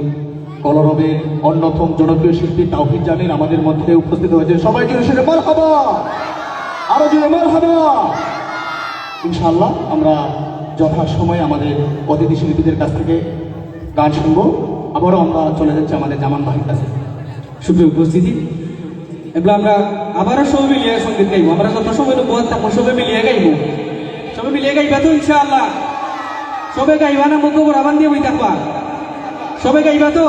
কলরবের অন্যতম জনপ্রিয় শিল্পী তাওহিদ জামিল আমাদের মধ্যে উপস্থিত হয়েছে। সবাই জোরে সরে মারহাবা, আরো জোরে মারহাবা। ইনশাআল্লাহ আমরা যথাসময়ে আমাদের অতিথি শিল্পীদের কাছ থেকে গান শুনবো। আবারও আমরা চলে যাচ্ছি আমাদের জামান ভাইয়ের কাছে। সুপ্রিয় উপস্থিতি, এবার আমরা আবারও সবাই মিলিয়ে সঙ্গীত গাইবো। আমরা যত সময় বল থাকবো সবাই মিলিয়ে গাইবো। সবাই মিলিয়ে গাইবা তো ইনশাআল্লাহ? সবাই গাইবা না মুখ বরাবান দিয়ে বই থাকবা? সবাই গাইবা তো?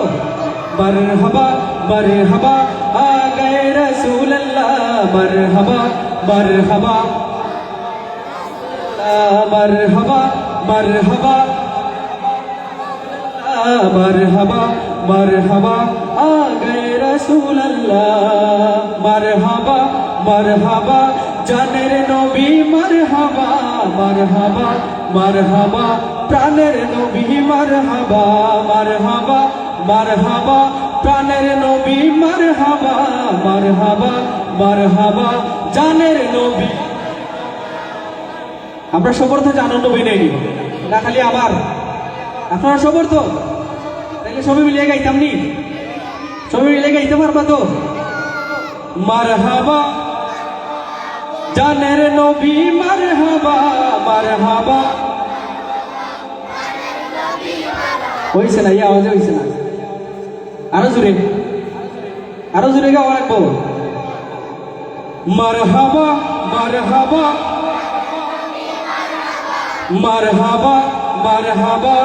মারহাবা মারহাবা गए रसूल अल्लाह मरहबा मरहबा मरहबा मरहबा मरहबा मरहबा आ गए रसूल अल्लाह मरहबा मरहबा জানের নবী মারহাবা মারহাবা মারহাবা প্রাণের নবী মারহাবা মারহাবা মারহাবা প্রাণের নবী মারহাবা মারহাবা মারহাবা জানের নবী। আমরা সবর তো জানো নবী নেই না খালি আবার আপনারা সবর তো তাইলে সবাই মিলিয়ে গাইতাম নি সবাই মিলে গাইতে পারবা তো মারহাবা জানের নবী মারহাবা মারহাবা হইছে না এই আওয়াজে হইছে না আরো জোরে গাওয়া রাখবো মারহাবা মারহাবা মারহাবা মারহাবা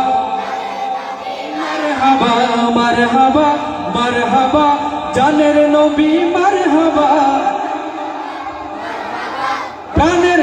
মারহাবা মারহাবা মারহাবা জানের নবী মারহাবা প্রাণের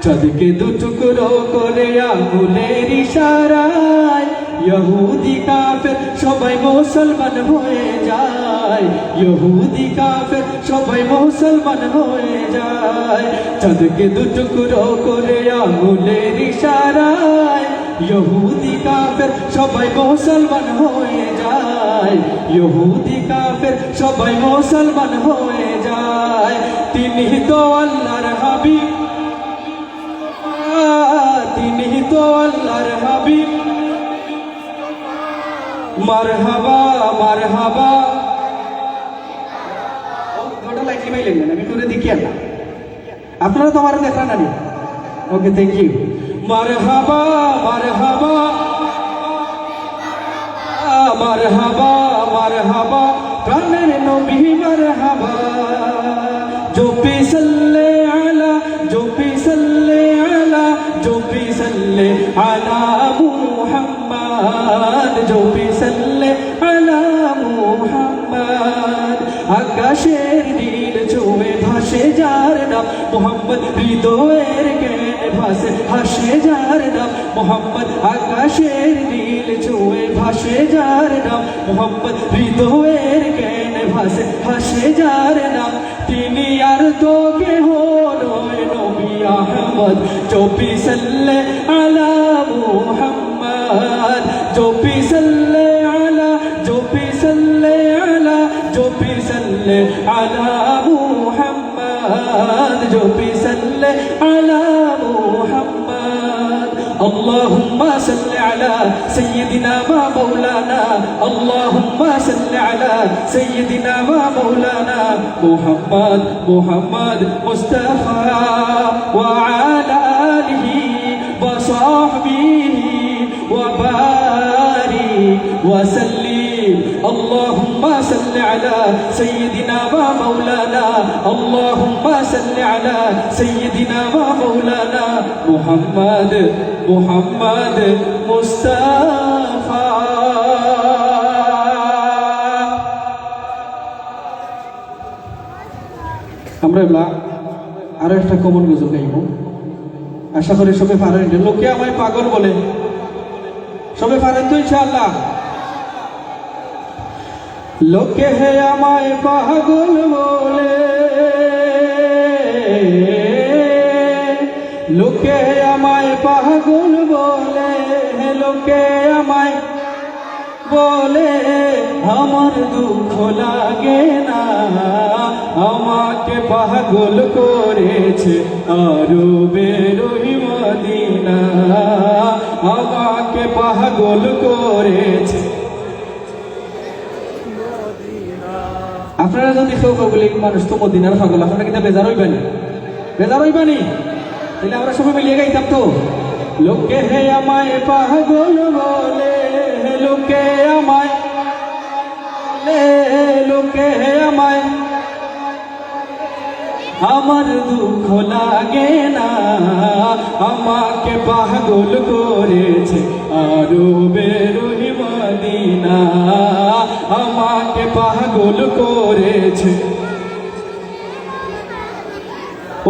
চাঁদকে দু টুকরো করে আঙুলের ইশারায় ইহুদি কাফের সবাই মুসলমান হয়ে যায় ইহুদি কাফের সবাই মুসলমান হয়ে যায় চাঁদকে দু টুকরো করে আঙুলের ইশারায় ইহুদি কাফের সবাই মুসলমান হয়ে যায় ইহুদি কাফের সবাই মুসলমান হয়ে যায় তিনি তো আল্লাহর হাবিব তিনি তো আল্লাহর হাবিব মারহাবা মারহাবা দুটো লাইন লিমাইলেন না আমি করে দেখি না আপনারা তো আমার দেখা না ওকে থ্যাংক ইউ মারহাবা মারহাবা মারহাবা মারহাবা প্রাণের নবী মারহাবা जो भी सल्ले अला जो भी सल्ले अला जो भी सल्ले अला मुहम्मद जो भी सल्ले अला मुहम्मद আকাশের নীল ছুঁয়ে ভাসে যার নাম মোহাম্মদ হৃদয়ের জ্ঞানে ভাসে হাসে যার নাম মোহাম্মদ আকাশের নীল ছুঁয়ে ভাসে যার নাম মোহাম্মদ হৃদয়ের জ্ঞানে ভাসে হাসে যার নাম তিনি আর তো কেহ নয় নবী আহমদ जो भी सल्ले अला मुहम्मद जो भी सल्ले अला जो भी सल्ले अला जो भी सल्ले अला मुहम्मद जो भी सल्ले अला मुहम्मद اللهم صل على سيدنا ومولانا اللهم صل على سيدنا ومولانا محمد محمد مصطفى وعلى آله وصحبه وبارك وسلم اللهم صل على سيدنا ومولانا اللهم صل على سيدنا ومولانا محمد محمد مصطفى আমরা এবার আরো একটা কমন গজল গাইব আশা করি সবাই পারেন লোকে আমায় পাগল বলে সবাই পারেন তো ইনশাআল্লাহ লোকে হে আমায় পাগল বলে লোকে আমায় পাগল বলে লোকে আমায় বলে আমার দুঃখ লাগে না আমাকে পাগল করেছে আরো বেরোই মদিনা আমাকে পাগল করেছে আপনারা যদি কেউ বলে মানুষ তো মদিনার পাগল আপনারা কিন্তু বেজার হইবানি তাহলে আমরা সবাই মিলিয়ে গাইতাম তো লোকে হে আমায় পাগল বলে লোকে আমায় লোকে হে আমায় আমার দুঃখ লাগে না আমাকে পাগল করেছে আরো বেরোই মদিনা মদিনা আমাকে পাগল করেছে।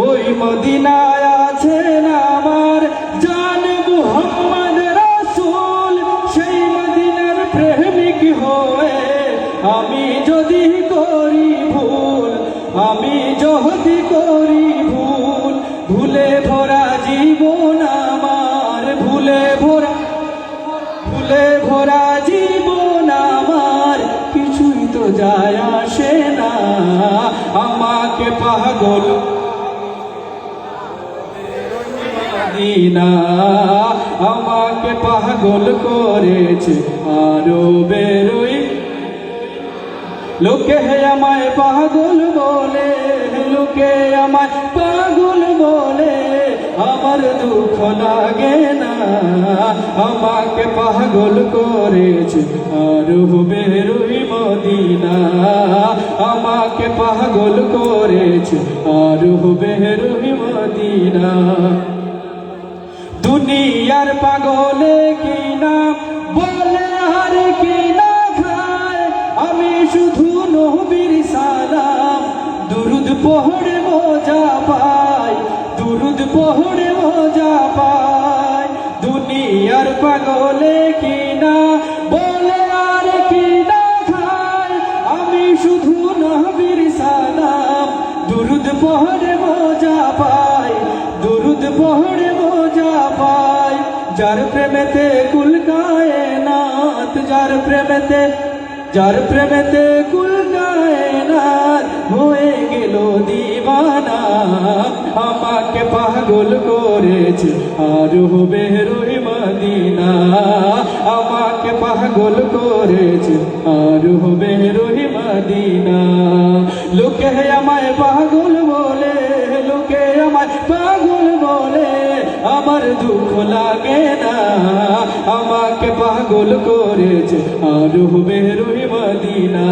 ওই মদিনায় আছেন আমার জান মুহাম্মদ রাসূল, সেই মদিনার প্রেমিক হয়ে আমি যদি করি ভুল, আমি যদি করি ভুল, ভুলে ভরা জীবন আমার, ভুলে ভরা জীবন আমার, কিছুই তো যায় আসে না, আমাকে পাগল মদিনা আমাকে পাগল করেছে। আরো বেরোই লোকে আমায় পাগল বলে, লোকে আমায় পাগল বলে, আমার দুঃখ লাগে না, আমাকে পাগল করেছে। আরো বেরোই মদিনা আমাকে পাগল করেছে। আরো বেরোই মদিনা দুনিয়ার পাগলে কিনা বলে আর কিনা খায়, আমি শুধু নবীর সালাম দুরুদ পড়ে মজা পাই, দুরুদ পড়ে মজা পাই। দুনিয়ার পাগলে কিনা বলে আর কিনা খায়, আমি শুধু নবীর সালাম দুরুদ পড়ে মজা পাই, দুরুদ পড়ে মজা পাই। যার প্রেমেতে কুল কায়নাত, যার প্রেমেতে কুল কায়নাত হয়ে গেল দিওয়ানা, আমাকে পাগল করেছে। আর বেরোই মদিনা আমাকে পাগল করেছে। আর বেরোই মদিনা লোকে আমায় পাগল বলে, লোকে আমায় পাগল বলে, আমার দুঃখ লাগে না, আমাকে পাগল করেছে। আর বেরোই মদিনা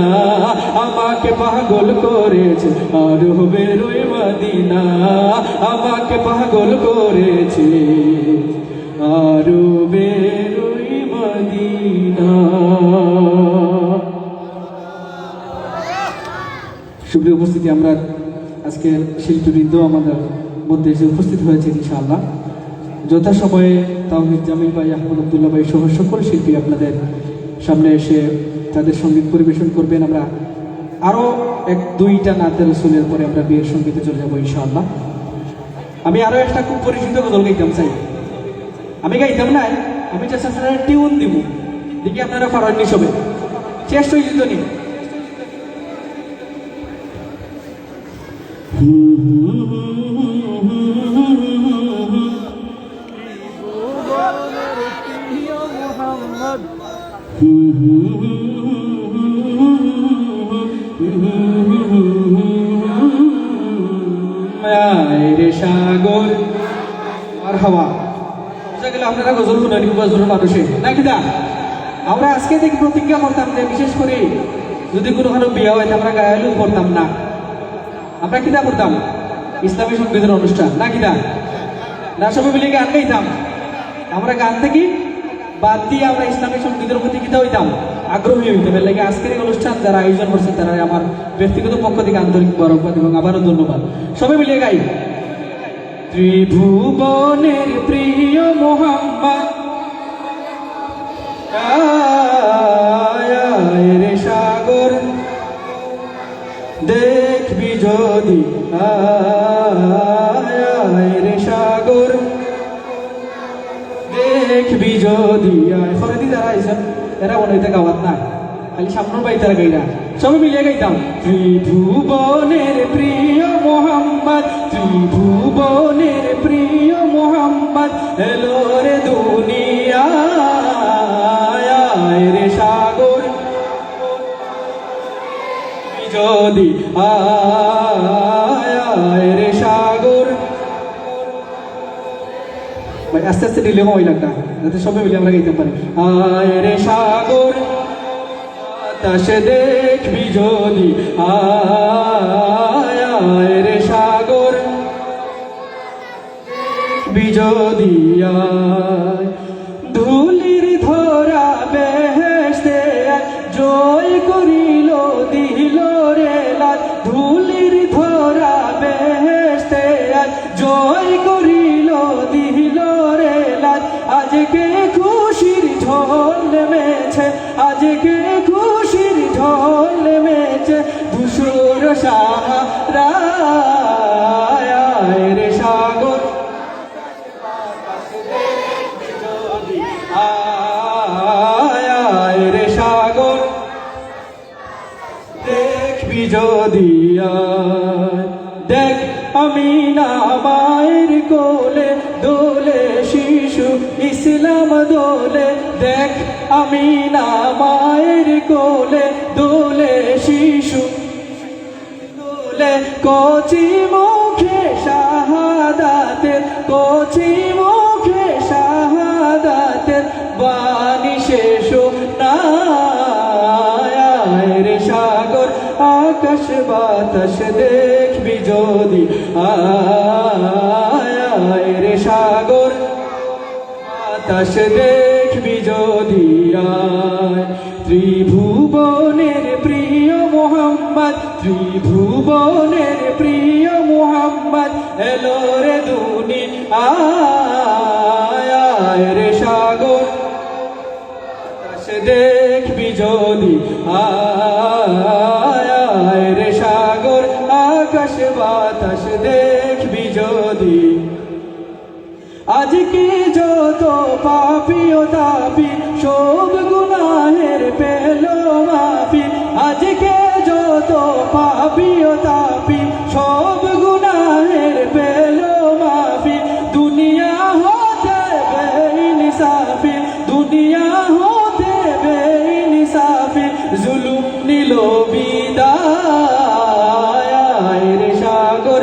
আমাকে পাগল করেছে। আর বেরোই মদিনা আমাকে পাগল করেছে। আর বেরোই মদিনা। সুপ্রিয় উপস্থিতি, আমরা আজকে শিল্পীবৃন্দ আমাদের মধ্যে এসে উপস্থিত হয়েছে। ইনশাআল্লাহ যথাসময়ে তাওহীদ জামিল ভাই, আহমদ আব্দুল্লাহ ভাই সহ সকল শিল্পী আপনাদের সামনে এসে তাদের সঙ্গীত পরিবেশন করবেন। আমরা আরও 1-2টা নাতের রসুলের পরে আমরা বিয়ের সঙ্গীতে চলে যাবো ইনশাআল্লাহ। আমি আরও একটা খুব পরিচিত গজল গাইতাম চাই, আমি গাইতাম নাই, আমি চেষ্টা টিউন দিব, দেখি আপনারা ফারান্নি সবে চেষ্টা হয়েছিল নি। সাগর আর হাওয়া বুঝা গেল। আপনারা গজল শুনেন গজল মানুষে নাকি দা? আমরা আজকে থেকে প্রতিজ্ঞা করতাম যে বিশেষ করে যদি কোনোখানে বিয়ে হয় আমরা গায়ালু করতাম না, আমরা কিনা করতাম ইসলামী সঙ্গীতের অনুষ্ঠান নাকি দা? না সবাই মিলে গান গাইতাম, আমরা গান থেকে বাদ দিয়ে আমরা ইসলামী সঙ্গীতের প্রতি কিতা হইতাম, আগ্রহী হইতাম। এর লাগে আজকের এই অনুষ্ঠান যারা আয়োজন করছেন তারা আমার ব্যক্তিগত পক্ষ থেকে আন্তরিক বরকবাদ এবং আবারও ধন্যবাদ। সবাই মিলে গাই। ত্রিভুবনের প্রিয় মোহাম্মদ রে সাগর দেখবি যদি, রে সাগর দেখবি যদি। ফরাদি যারা আইসেন এরা মনে হইতে গাওয়াত না, খালি সামনের বাই তারা গাইরা, সবাই মিলিয়ে গাইতাম। ত্রিভুবনের প্রিয় মোহাম্মদ, ত্রিভুবনের প্রিয় মোহাম্মদ এলো রে দুনিয়া রে সাগর যদি, রে সাগর। ভাই আস্তে আস্তে দিলে ওই লাগটা যাতে সবাই মিলে আমরা গাইতে পারি। আয় রে সাগর বাতাসে দেখবি যদি, আয় রে সাগর দেখবি যদি। আয় ধুলির ধরা বেহেশতে পড়েছে, আজকে খুশির ঢল নেমেছে ধূসর সাহারায় রে সাগর আয় রে সাগর দেখবি যদি আয়। দেখ আমি না মায়ের কোলে দোলে শিশু ইসলাম দোলে, দেখ আমি না মায়ের কোলে দোলে শিশু দোলে, কচি মুখে শাহাদাতের, কচি মুখে শাহাদাতের বাণী শেষ নাই রে সাগর আকাশ বাতাস দেখবি যদি আয় রে সাগর বাতাস দেখবি যদি আয়। ত্রিভুবনের প্রিয় মোহাম্মদ, ত্রিভুবনের প্রিয় মোহাম্মদ এলো রে দুনিয়ায় রে সাগর বাতাস দেখবি যদি আয় রে সাগর আকাশ বাতাস দেখবি যদি। আজকে যত পাপী ও তাপী সব গুনাহের পেল মাফি, আজকে যত পাপী ও তাপী সব গুনাহের পেল মাফি, দুনিয়া হতে বেইনসাফি, দুনিয়া হতে বেইনসাফি জুলুম নিল বিদায় রে সাগর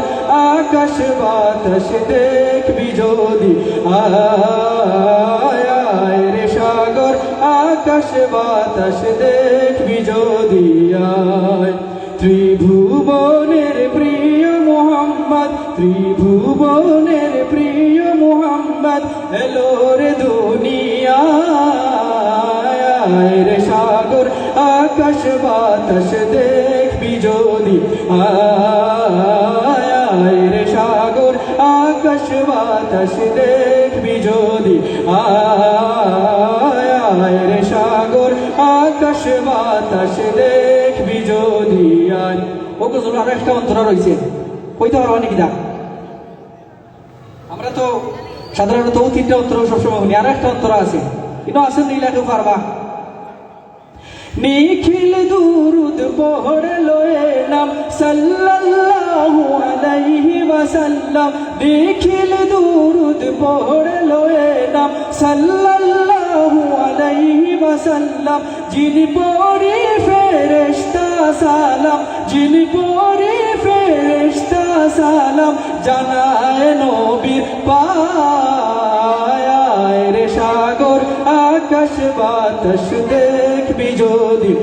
আকাশ বাতাস দেখবি যদি আয় রে সাগর আকাশ বাতাস দেখবি যদি আয়। ত্রিভুবনের প্রিয় মোহাম্মদ, ত্রিভুবনের প্রিয় মোহাম্মদ এলো রে দুনিয়ায় রে সাগর আকাশ বাতাস দেখবি যদি আয় রে সাগর আকাশ বাতাস দেখবি যদি আয় রে সাগর আকাশ বাতাস দেখবি যদি আয়। ও গজল আরো একটা অন্তরা রয়েছে, কইতে পারবা নাকি দা? আমরা তো সাধারণত তিনটা অন্তর সবসময় শুনি, আরো একটা অন্তরা আছে, কিন্তু আছে নিলে কেউ পারবা? নিখিল দুরুদ পড়ে লয়ে নাম সাল্লাল্লাহু আলাইহি ওয়াসাল্লাম, নিখিল দুরুদ পড়ে লয়ে নাম সাল্লাল্লাহু আলাইহি ওয়াসাল্লাম, যিনি পড়ে ফেরেশতা সালাম, যিনি পড়ে ফেরেশতা সালাম জানায় নবীর পায় রে সাগর আকাশ বাতাস দেখবি যদি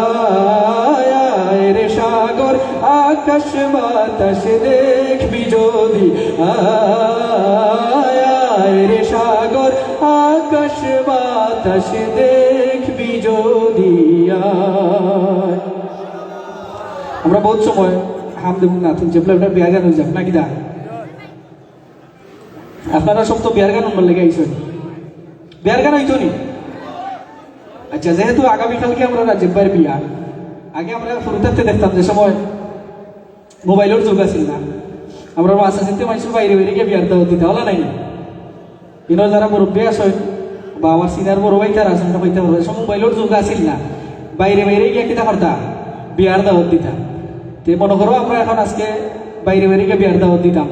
আয় রে সাগর আকাশ বাতাস দেখবি যদি আয় রে সাগর আকাশ বাতাস দেখবি যদি আয়। আমরা বহুত সময় হাম দেব না তুমি যেগুলো একটা বিয়ার গান হয়ে যাক নাকি দা? আপনারা সব তো বিয়ার গান নম্বর লেগে আইসেন, বিয়ার গান হইতো নি? আচ্ছা, যেহেতু আগামীকালকে আমরা রাজ্যের বিয়া, আগে আমরা শুরুতে দেখতাম যে সময় মোবাইলের যুগ আছিল না, আমরা মাসা চিনতে মানুষের বাইরে বাইরে গিয়ে বিয়ার দাওয়াত দিতে হলা নাই। কিন্তু যারা মুরব্বী আসেন বা আমার সিনিয়র বড় ভাই তারা আসেন হইতে পারবে, সব মোবাইলের যুগ আছিল না, বাইরে বাইরে গিয়ে কিতা করতা বিয়ার দাওয়াত দিতাম। তে মনে করো আমরা এখন আজকে বাইরে বাইরে গিয়ে বিয়ার দাওয়াত দিতাম,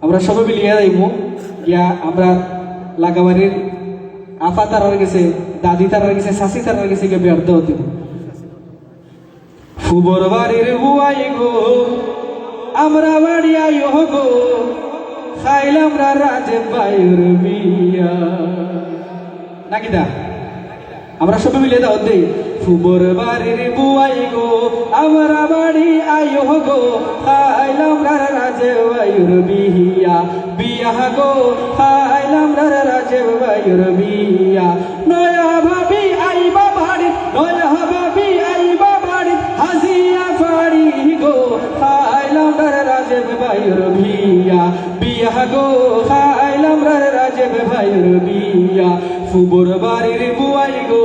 আমরা সবাই মিলিয়ে যাইব গিয়া আমরা লাগাবাড়ির আপা তারার গেছে, দাদি তারার গেছে, শাশি তারার গেছে গিয়ে বিয়ার দাওয়াত দিব। ফুবর বাড়ির বুয়াই গো আমরা বাড়ি আইও গো, খাইলাম রাজে বাইর বিয়া নাকি দা? আমরা সবাই মিলে দাওয়াত দেই। ফুবর বাড়ির বুয়াই গো আমরা বাড়ি আইও গো, খাইলাম রাজে বাইর বিয়া বিয়া গো, খাইলাম রাজে বাইর বিয়া। নয়া ভাবি আইবা বাড়ি, নয়া ভাবি আইবা বাড়ি, হাজিয়া ফাড়ি গো, খাইলাম রাজে বাইর বিয়া বিয়া গো, খাইলাম রাজে বাইর বিয়া। ফুবর বাড়ির বুয়াই গো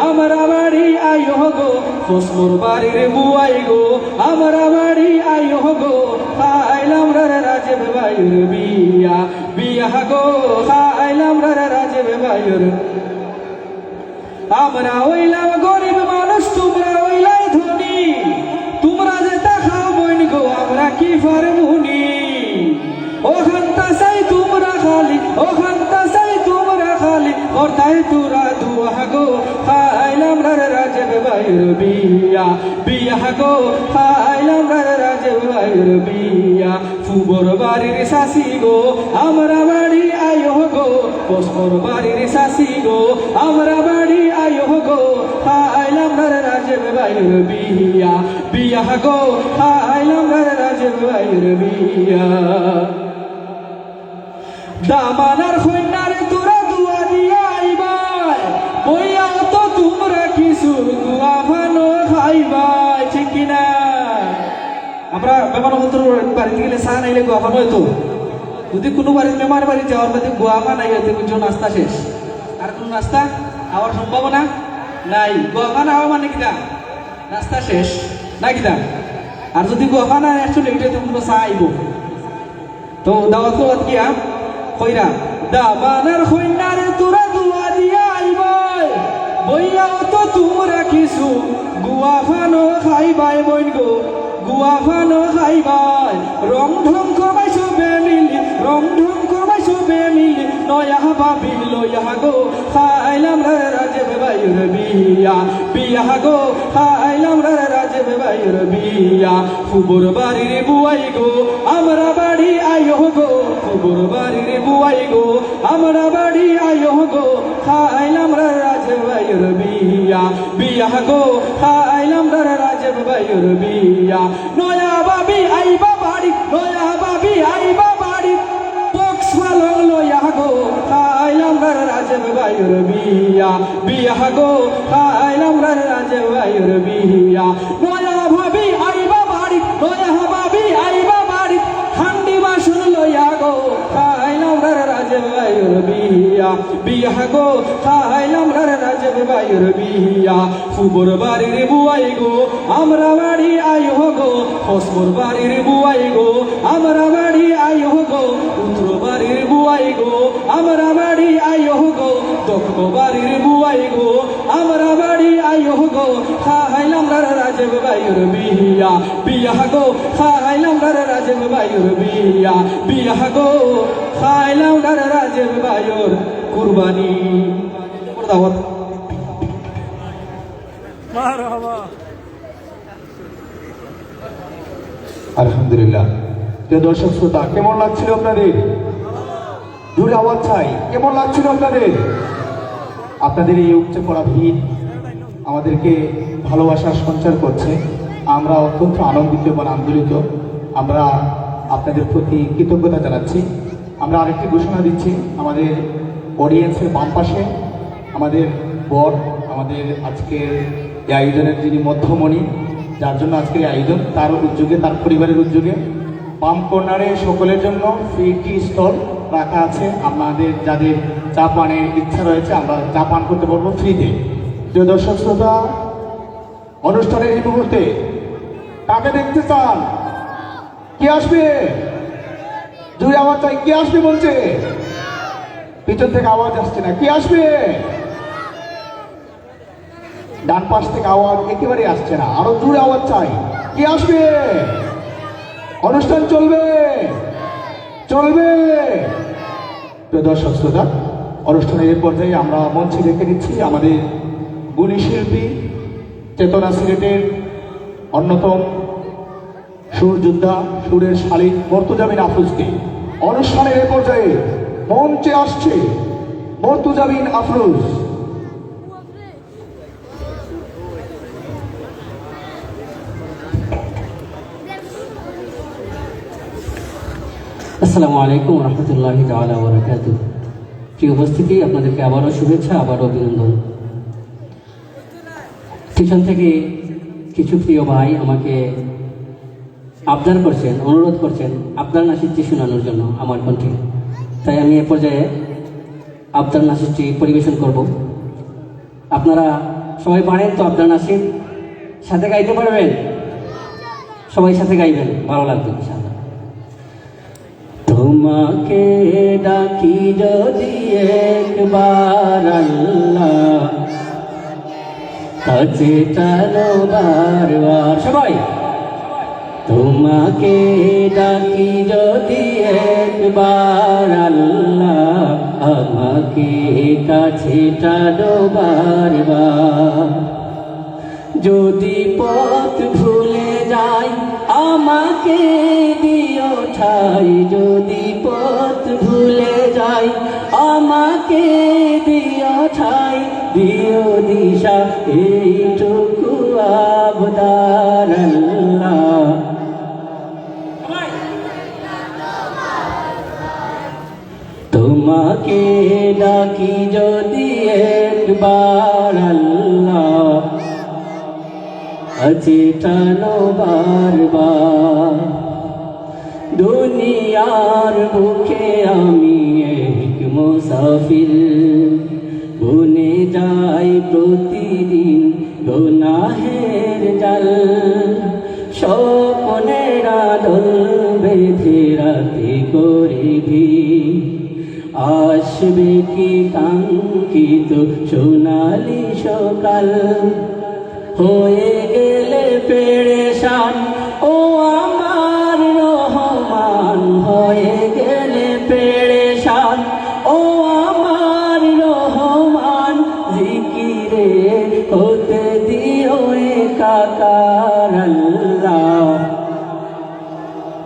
আমরা বাড়ি আইও গো ফসমর বাড়ির বুয়াই গো আমরা বাড়ি আইও গো খাইলাম রে রাজীব ভাইয়ের বিয়া বিয়া গো খাইলাম রে রাজীব ভাইয়ের আমরা হইলাম গরিব মানুষ তোমরা হইলাই ধনী তোমরা যেটা খাও বইন গো আমরা কি পারমুনি ওখানটা চাই তোমরা খালি ওখানটা চাই তোমরা খালি ওরতাই তোরা দুয়া গো খাইলাম রে রাজীব ভাইয়ের বিয়া বিয়া গো খাইলাম রে রাজীব ভাইয়ের বিয়া ফুবর বাড়ির শাসি গো আমরা বাড়ি আইও গো ফসমর বাড়ির শাসি গো আমরা বাড়ি আইও গো খাইলাম রে রাজীব ভাইয়ের বিয়া বিয়া গো খাইলাম রে রাজীব ভাইয়ের বিয়া দামানার কন্যারে তোরা দুয়া দিয়া আইবাই বইয়া তো তোমরা কিছু দুয়া ভানো খাইবাই ঠিক কিনা আমরা মেহমান বাড়িতে গেলে চা নাইলে গোয়া ভানো হইতো যদি কোনো বাড়ির মেহমান বাড়ি যাওয়ার বাদে গোয়া ভান আইতে কিছু নাস্তা শেষ আর কোনো নাস্তা হওয়ার সম্ভাবনা নাই গোয়া ভান হওয়া মানে কিনা নাস্তা শেষ না কিনা আর যদি গোয়া ভান আসলে এটা তো কোনো চা আইব তো দাওয়াত দাওয়াত কিয়া কইরা দামানার কন্যারে তোরা দুয়া দিয়া আইবাই বইয়া তো তোমরা কিছু গুয়া ফানো খাইবাই বইন গো গুয়া ফানো খাইবাই রং ঢং করবাই সবে মিলি রং ঢং করবাই সবে মিলি নয়া ভাবি লইয়া গো খাইলাম রে রাজীব ভাইয়ের বিয়া বিয়া গো খাইলাম রে রাজীব ভাইয়ের বিয়া ফুবর বাড়ির বুয়াই গো আমরা বাড়ি আইও গো ফুবর বাড়ির বুয়াই গো আমরা বাড়ি আইও গো খাইলাম রে রাজীব ভাইয়ের বিয়া বিয়া গো খাইলাম রে রাজীব ভাইয়ের বিয়া নয়া ভাবি আইবা বাড়ি নয়া ভাবি আইবা বাড়ি বক্স পালং লইয়া গো খাইলাম রে রাজীব ভাইয়ের বিয়া বিয়া গো খাইলাম রে রাজীব ভাইয়ের বিয়া নয়া ভাবি আইবা বাড়ি নয়া ভাবি আইবা বাড়ি হান্ডি বাসন লইয়া গো খাইলাম রে রাজীব ভাইয়ের বিয়া বিয়া গো খাইলাম রে রাজীব ভাইয়ের বিয়া ফুবর বাড়ির বুয়াই গো আমরা বাড়ি আইও গো ফসমর বাড়ির বুয়াই গো আমরা বাড়ি আইও গো উত্তর বাড়ির বুয়াই গো আমরা বাড়ি আইও গো দক্ষিণ বাড়ির বুয়াই গো আমরা বাড়ি আইও গো খাইলাম রে রাজীব ভাইয়ের বিয়া বিয়া গো খাইলাম রে রাজীব ভাইয়ের বিয়া বিয়া গো খাইলাম রে রাজীব ভাইয়ের কুরবানি দাওয়াত মারহাবা আলহামদুলিল্লাহ। প্রিয় দর্শক শ্রোতা, কেমন লাগছিল আপনাদের? জোরে আওয়াজ চাই, কেমন লাগছিল আপনাদের? আপনাদের এই উপচে পড়া ভিড় আমাদেরকে ভালোবাসার সঞ্চার করছে। আমরা অত্যন্ত আনন্দিত এবং আন্দোলিত। আমরা আপনাদের প্রতি কৃতজ্ঞতা জানাচ্ছি। আমরা আরেকটি ঘোষণা দিচ্ছি, আমাদের অডিয়েন্সের বাম পাশে আমাদের বর, আমাদের আজকের এই আয়োজনের যিনি মধ্যমণি, যার জন্য আজকের এই আয়োজন, তার উদ্যোগে, তার পরিবারের উদ্যোগে বাম কর্নারে সকলের জন্য ফ্রি টি স্টল রাখা আছে। আমাদের যাদের চা পানের ইচ্ছা রয়েছে আমরা চা পান করতে পারবো ফ্রিতে। প্রিয় দর্শক শ্রোতা, অনুষ্ঠানের এই মুহূর্তে কাকে দেখতে চান? কে আসবে? জোরে আওয়াজ চাই, কে আসবে বলছে? পিছন থেকে আওয়াজ আসছে না, কে আসবে? ডান পাশ থেকে আওয়াজ একেবারে আসছে না, আরো জোরে আওয়াজ চাই, কে আসবে? অনুষ্ঠান চলবে, চলবে। প্রিয় দর্শক শ্রোতা, অনুষ্ঠানের এই পর্যায়ে আমরা মঞ্চে রেখে দিচ্ছি আমাদের গুণী শিল্পী, চেতনা সিলেটের অন্যতম সুরযোদ্ধা, সুরের শালিক মর্তুজামিন আফরোজকে। অনুষ্ঠানের এই পর্যায়ে মঞ্চে আসছে মর্তুজামিন আফরোজ। আসসালামু আলাইকুম রহমতুল্লাহি তাআলা ওয়া বারাকাতুহু। প্রিয় উপস্থিতি, আপনাদেরকে আবারও শুভেচ্ছা, আবারও অভিনন্দন। পিছন থেকে কিছু প্রিয় ভাই আমাকে আবদার করছেন, অনুরোধ করছেন আপনার নাসিদটি শোনানোর জন্য আমার কণ্ঠে। তাই আমি এ পর্যায়ে আবদার নাসিরটি পরিবেশন করব। আপনারা সবাই পারেন তো আবদার নাসির? সাথে গাইতে পারবেন? সবাই সাথে গাইবেন, ভালো লাগবে ইনশাআল্লাহ। তোমাকে ডাকি যদি একবার আল্লাহ, কাছে টানো বারবার। সবাই তোমাকে ডাকি যদি একবার আল্লাহ, আমাকে কাছে টানো বারবার। যদি পথ ভুলে যাই আমাকে দিও ঠাই, যদি পথ ভুলে যাই আমাকে দিও ঠাই, দিও দিশা এইটুকু আবদার আল্লাহ। তোমাকে ডাকি যদি একবার আল্লাহ, আছে টানো বারবার। দুনিয়ার বুকে আমি এক মুসাফির, বনে যাই প্রতিদিন গুনাহের জাল। স্বপ্নের আদল বেঁধে রাতে করে ভিড়, আসবে কি কাঙ্ক্ষিত সোনালি সকাল। হয়ে গেলে পেরেশান ও আমার রহমান, হয়ে গেলে পেরেশান ও আমার রহমান। জিকিরে হতে দিও একাকার আল্লাহ,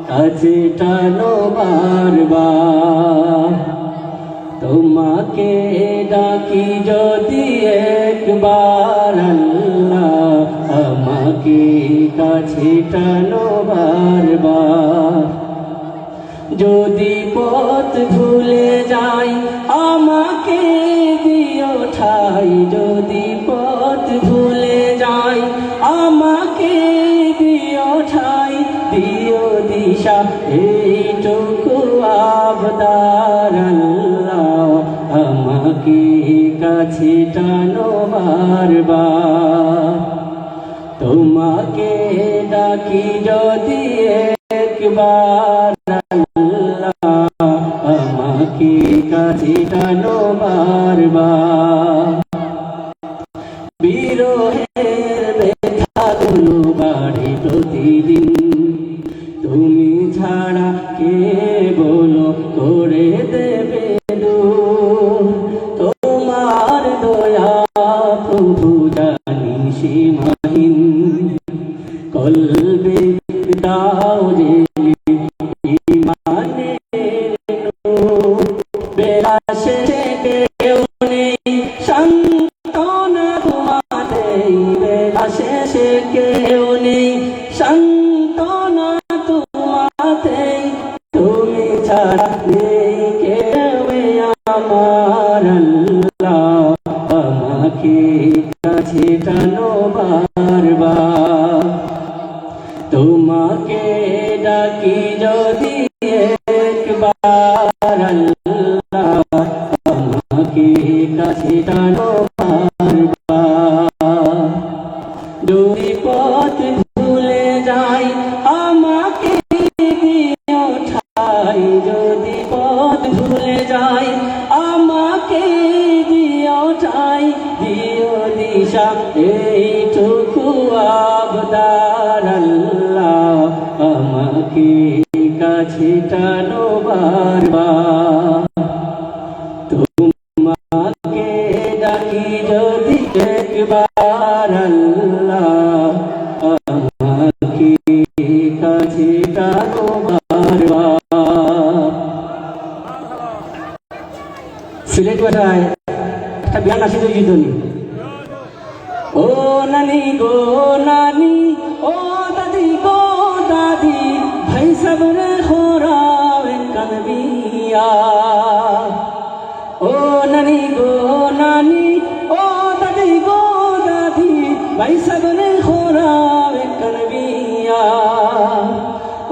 কাছে টানো বারবার। তোমাকে ডাকি যদি একবার আল্লাহ, আমাকে কাছে টানো বারবার। যদি পথ ভুলে যাই আমাকে দিও ঠাই, যদি পথ ভুলে যাই আমাকে দিও ঠাই, দিও দিশা এইটুকু আবদার আল্লাহ, আমাকে কাছে টানো বারবার। তোমাকে ডাকি যদি একবার আল্লাহ, আমাকে কাছে টানো বারবার। বিরহের ব্যথাগুলো বাড়ে প্রতিদিন, তুমি ছাড়া কে বলো করে দেবে দূর। তোমার দয়া প্রভু জানি সীমাহীন, কলবে দাও যে ইমানের নূর। বেলা শেষে কেউ নেই সান্ত্বনা তোমাদের, বেলা শেষে কেউ নেই সান্ত্বনা তোমাদের। তুমি ছাড়া নেই কেউ আমার আল্লাহ, আমাকে কাছে টানো বারবার। তোমাকে ডাকি যদি একবার আল্লাহ, আমাকে কাছে টানো বারবার। যদি পথ ভুলে যাই আমাকে দিও ঠাই, যদি পথ ভুলে যাই আমাকে দিও ঠাই, দিও দিশা এইটুকু আবদার আল্লাহ, আমাকে কাছে টানো বারবার। তোমাকে ডাকি যদি একবার আল্লাহ, আমাকে কাছে টানো বারবার। সিলেট ভাষায় একটা গান আছে তো গীতনি। ও নানি গো নানি, ও দাদি গো দাদি, ভাই সবরে খোরাবে কানবিয়া। ও নানি গো নানি, ও দাদি গো দাদি, ভাই সবরে খোরাবে কানবিয়া।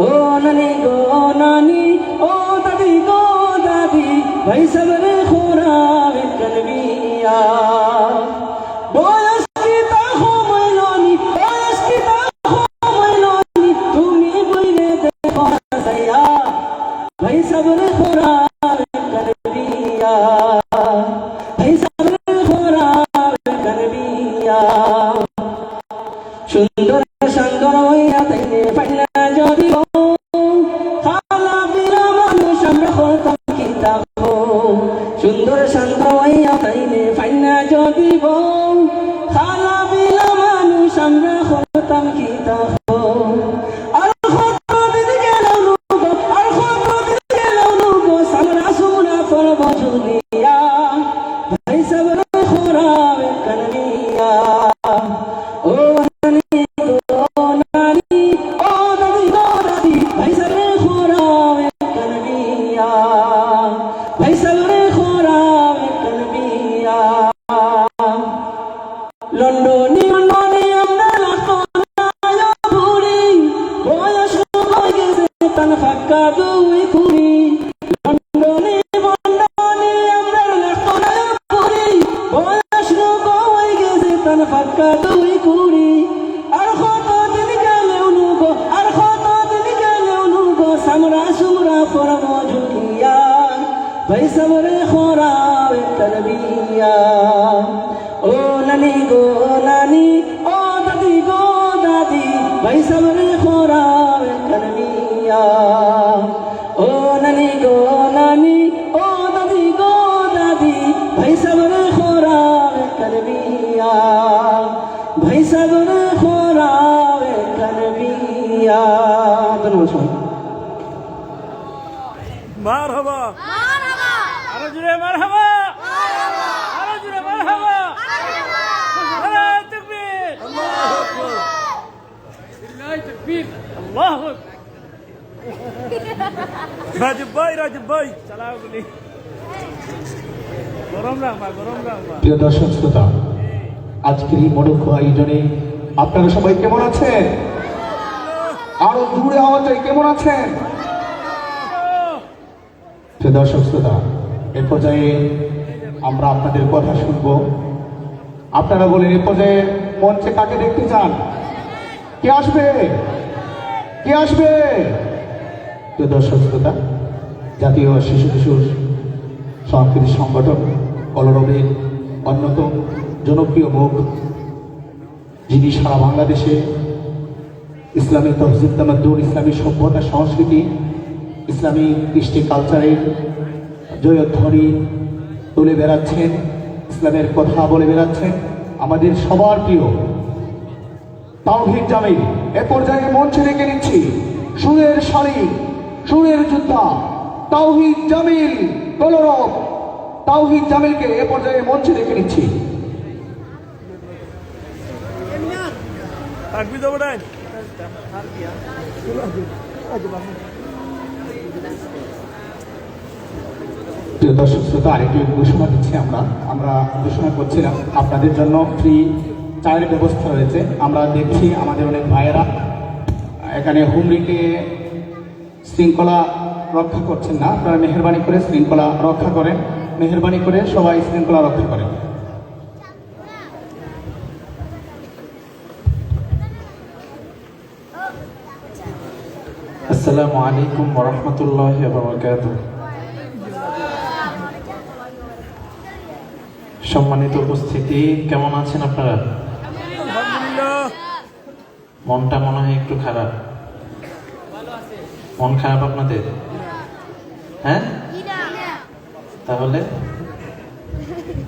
ও নানি গো নানি, ও দাদি গো দাদি, ভাই সবরে খোরাবে ফাঁকা দুই খুনি লন্ডনে বন্ডনে আমরা লেখনায়ক করি বয়স নগই গেছে তান ফাঁকা দুই খুনি আর কতদিন গেলেও নুগো আর কতদিন গেলেও নুগো সামরা সুমরা ফরানো ঝুঁকিয়া ভাই সামরে খরাবে তলবিয়া ও নানি গো নানি ও দাদি গো দাদি ভাই সামরে খরাবে তলবিয়া ও নানি গো নানি ও দাদি গো দাদি ভাই সামরে খরাবে তলবিয়া ভাই সামরে খরাবে তলবিয়া ধন্যবাদ সবাই মারহাবা আরো জোরে মারহাবা আরো জোরে মারহাবা নারায়ে তাকবীর আল্লাহু আকবার বিল্লাহি তাকবীর আল্লাহু আকবার রাজীব ভাই চালাও গুলি গরম রাখবা প্রিয় দর্শক শ্রোতা, আজকের এই মনোজ্ঞ আয়োজনে আপনারা সবাই কেমন আছেন? আরো জোরে আওয়াজ চাই, কেমন আছেন? প্রিয় দর্শক শ্রোতা, এ পর্যায়ে আমরা আপনাদের কথা শুনব। আপনারা বলেন, এ পর্যায়ে মঞ্চে কাকে দেখতে চান? কে আসবে? কে আসবে? প্রিয় দর্শক শ্রোতা, জাতীয় শিশু কিশোর সাংস্কৃতিক সংগঠন কলরবের অন্যতম জনপ্রিয় মুখ, যিনি সারা বাংলাদেশে ইসলামী তহজিব তামাদ্দুন, ইসলামী সভ্যতা সংস্কৃতি, ইসলামী কৃষ্টি কালচারের জয়ধ্বনি তুলে বেড়াচ্ছেন, ইসলামের কথা বলে বেড়াচ্ছেন, আমাদের সবার প্রিয় তাওহীদ জামিল। এ পর্যায়ে মঞ্চে রেখে নিচ্ছি সুরের শালী, সুরের যোদ্ধা তাওহীদ জামিল কলরব। তাওহীদ জামিলকে এ পর্যায়ে মঞ্চে রেখে নিচ্ছি। তাকবীর দাও বড়াই প্রিয় দর্শক শ্রোতা, আরেকটি ঘোষণা দিচ্ছি। আমরা ঘোষণা করছিলাম আপনাদের জন্য ফ্রি চায়ের ব্যবস্থা রয়েছে। আমরা দেখছি আমাদের অনেক ভাইয়েরা এখানে হুমরিকে শৃঙ্খলা রক্ষা করছেন না। আপনারা মেহরবানি করে শৃঙ্খলা রক্ষা করেন, মেহরবানি করে সবাই শৃঙ্খলা রক্ষা করেন। আসসালামু আলাইকুম ওয়া রাহমাতুল্লাহি ওয়া বারাকাতুহু। সম্মানিত উপস্থিতি, কেমন আছেন আপনারা? আলহামদুলিল্লাহ। মনটা মনে হয় একটু খারাপ। মন খারাপ আপনাদের? হ্যাঁ, তাহলে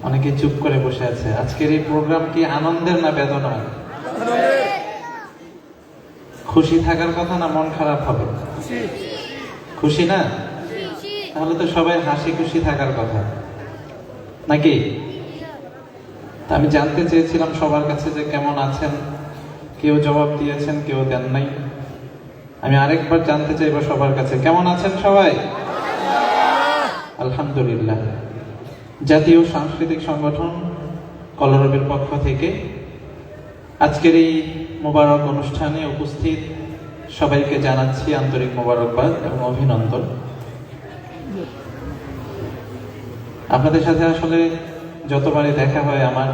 অনেকে চুপ করে বসে আছে। আজকের এই প্রোগ্রাম কি আনন্দের না বেদনার? খুশি থাকার কথা না মন খারাপ হবে? খুশি না? তাহলে তো সবাই হাসি খুশি থাকার কথা নাকি? তা আমি জানতে চেয়েছিলাম সবার কাছে যে কেমন আছেন। কেউ জবাব দিয়েছেন, কেউ দেন নাই। আমি আরেকবার জানতে চাইবো সবার কাছে, কেমন আছেন সবাই? আলহামদুলিল্লাহ। জাতীয় সাংস্কৃতিক সংগঠন কলরবের পক্ষ থেকে আজকের এই মোবারক অনুষ্ঠানে উপস্থিত সবাইকে জানাচ্ছি আন্তরিক মোবারকবাদ এবং অভিনন্দন। আপনাদের সাথে আসলে যতবারই দেখা হয় আমার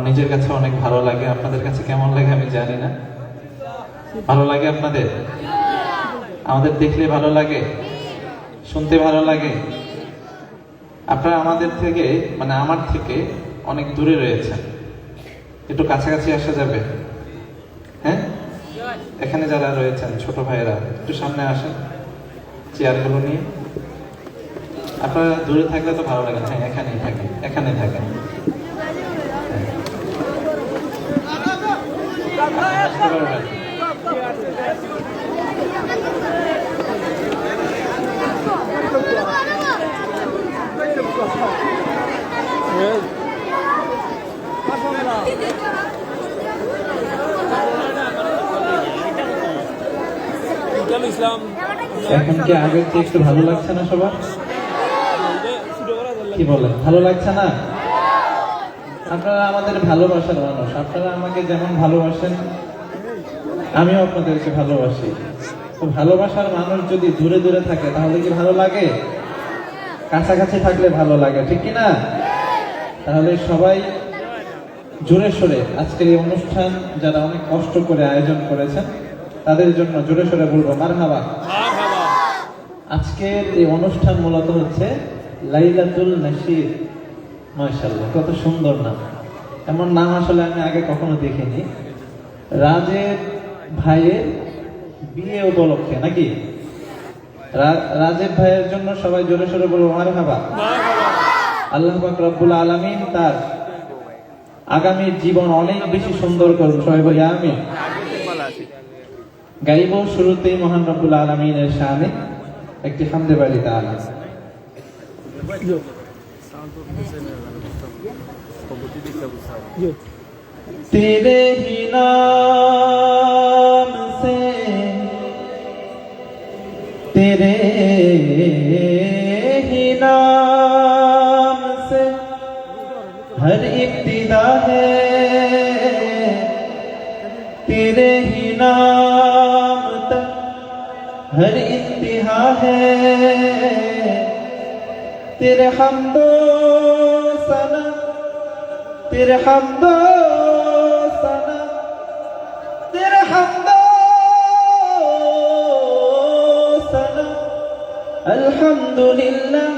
নিজের কাছে অনেক ভালো লাগে। আপনাদের কাছে কেমন লাগে আমি জানি না। ভালো লাগে আপনাদের? আমাদের দেখলে ভালো লাগে, শুনতে ভালো লাগে। আপনারা আমাদের থেকে, মানে আমার থেকে অনেক দূরে রয়েছেন, একটু কাছাকাছি আসা যাবে? হ্যাঁ, এখানে যারা রয়েছেন ছোট ভাইয়েরা একটু সামনে আসেন চেয়ারগুলো নিয়ে। আপনারা দূরে থাকলে তো ভালো লাগে না। হ্যাঁ, এখানেই থাকেন, এখানে থাকেন। ইসলাম এখন কি আগের চেয়ে একটু ভালো লাগছে না সবার? কি বলেন, ভালো লাগছে না? আপনারা আমাদের ভালোবাসার মানুষ। আপনারা আমাকে যেমন ভালোবাসেন, আমিও আপনাদেরকে ভালোবাসি। তো ভালোবাসার মানুষ যদি দূরে দূরে থাকে তাহলে কি ভালো লাগে? কাছাকাছি থাকলে ভালো লাগে, ঠিক কি না? তাহলে সবাই জোরে সোরে আজকের এই অনুষ্ঠান যারা অনেক কষ্ট করে আয়োজন করেছেন তাদের জন্য জোরে সোরে বলবো মারহাবা। আজকের এই অনুষ্ঠান মূলত হচ্ছে লাইলাতুল নাশিদ। মাশাআল্লাহ, কত সুন্দর নাম। এমন নাম আসলে আমি আগে কখনো দেখিনি। রাজের ভাইয়ের বিয়ে উপলক্ষে নাকি? রাজেব ভাইয়ের জন্য সবাই জোরে সোরে বলবো মারহাবা। আল্লাহ পাক রব্বুল আলামিন তার আগামী জীবন অনেক বেশি সুন্দর করুন, সবাই বলি আমিন। গাইব শুরুতেই মহান রব্বুল আলামিনের শানে একটি হামদে বাড়ি তাআলা। तेरे ही नाम से तेरे ही नाम से हर इब्तिदा है, तेरे ही नाम तक हर इंतहा है, तेरे हमदो सना तेरे हमदो सना तेरे हमदो सना अल्हम्दुलिल्लाह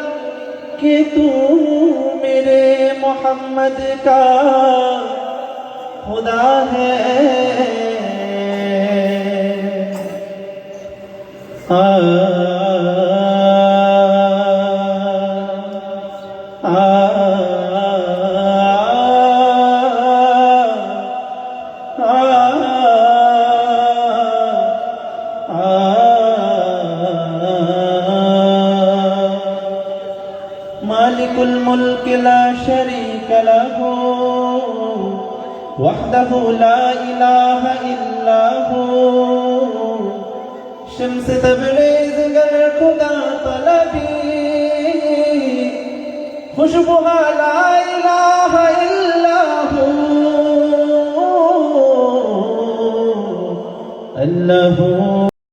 कि तू मेरे मोहम्मद का खुदा है। मालिकुल मुल्क ला शरीक लहू वहदहू ला इलाहा इल्ला हू, शम्स तबरेज़ गर खुदा तलबी खुशबू ला इलाहा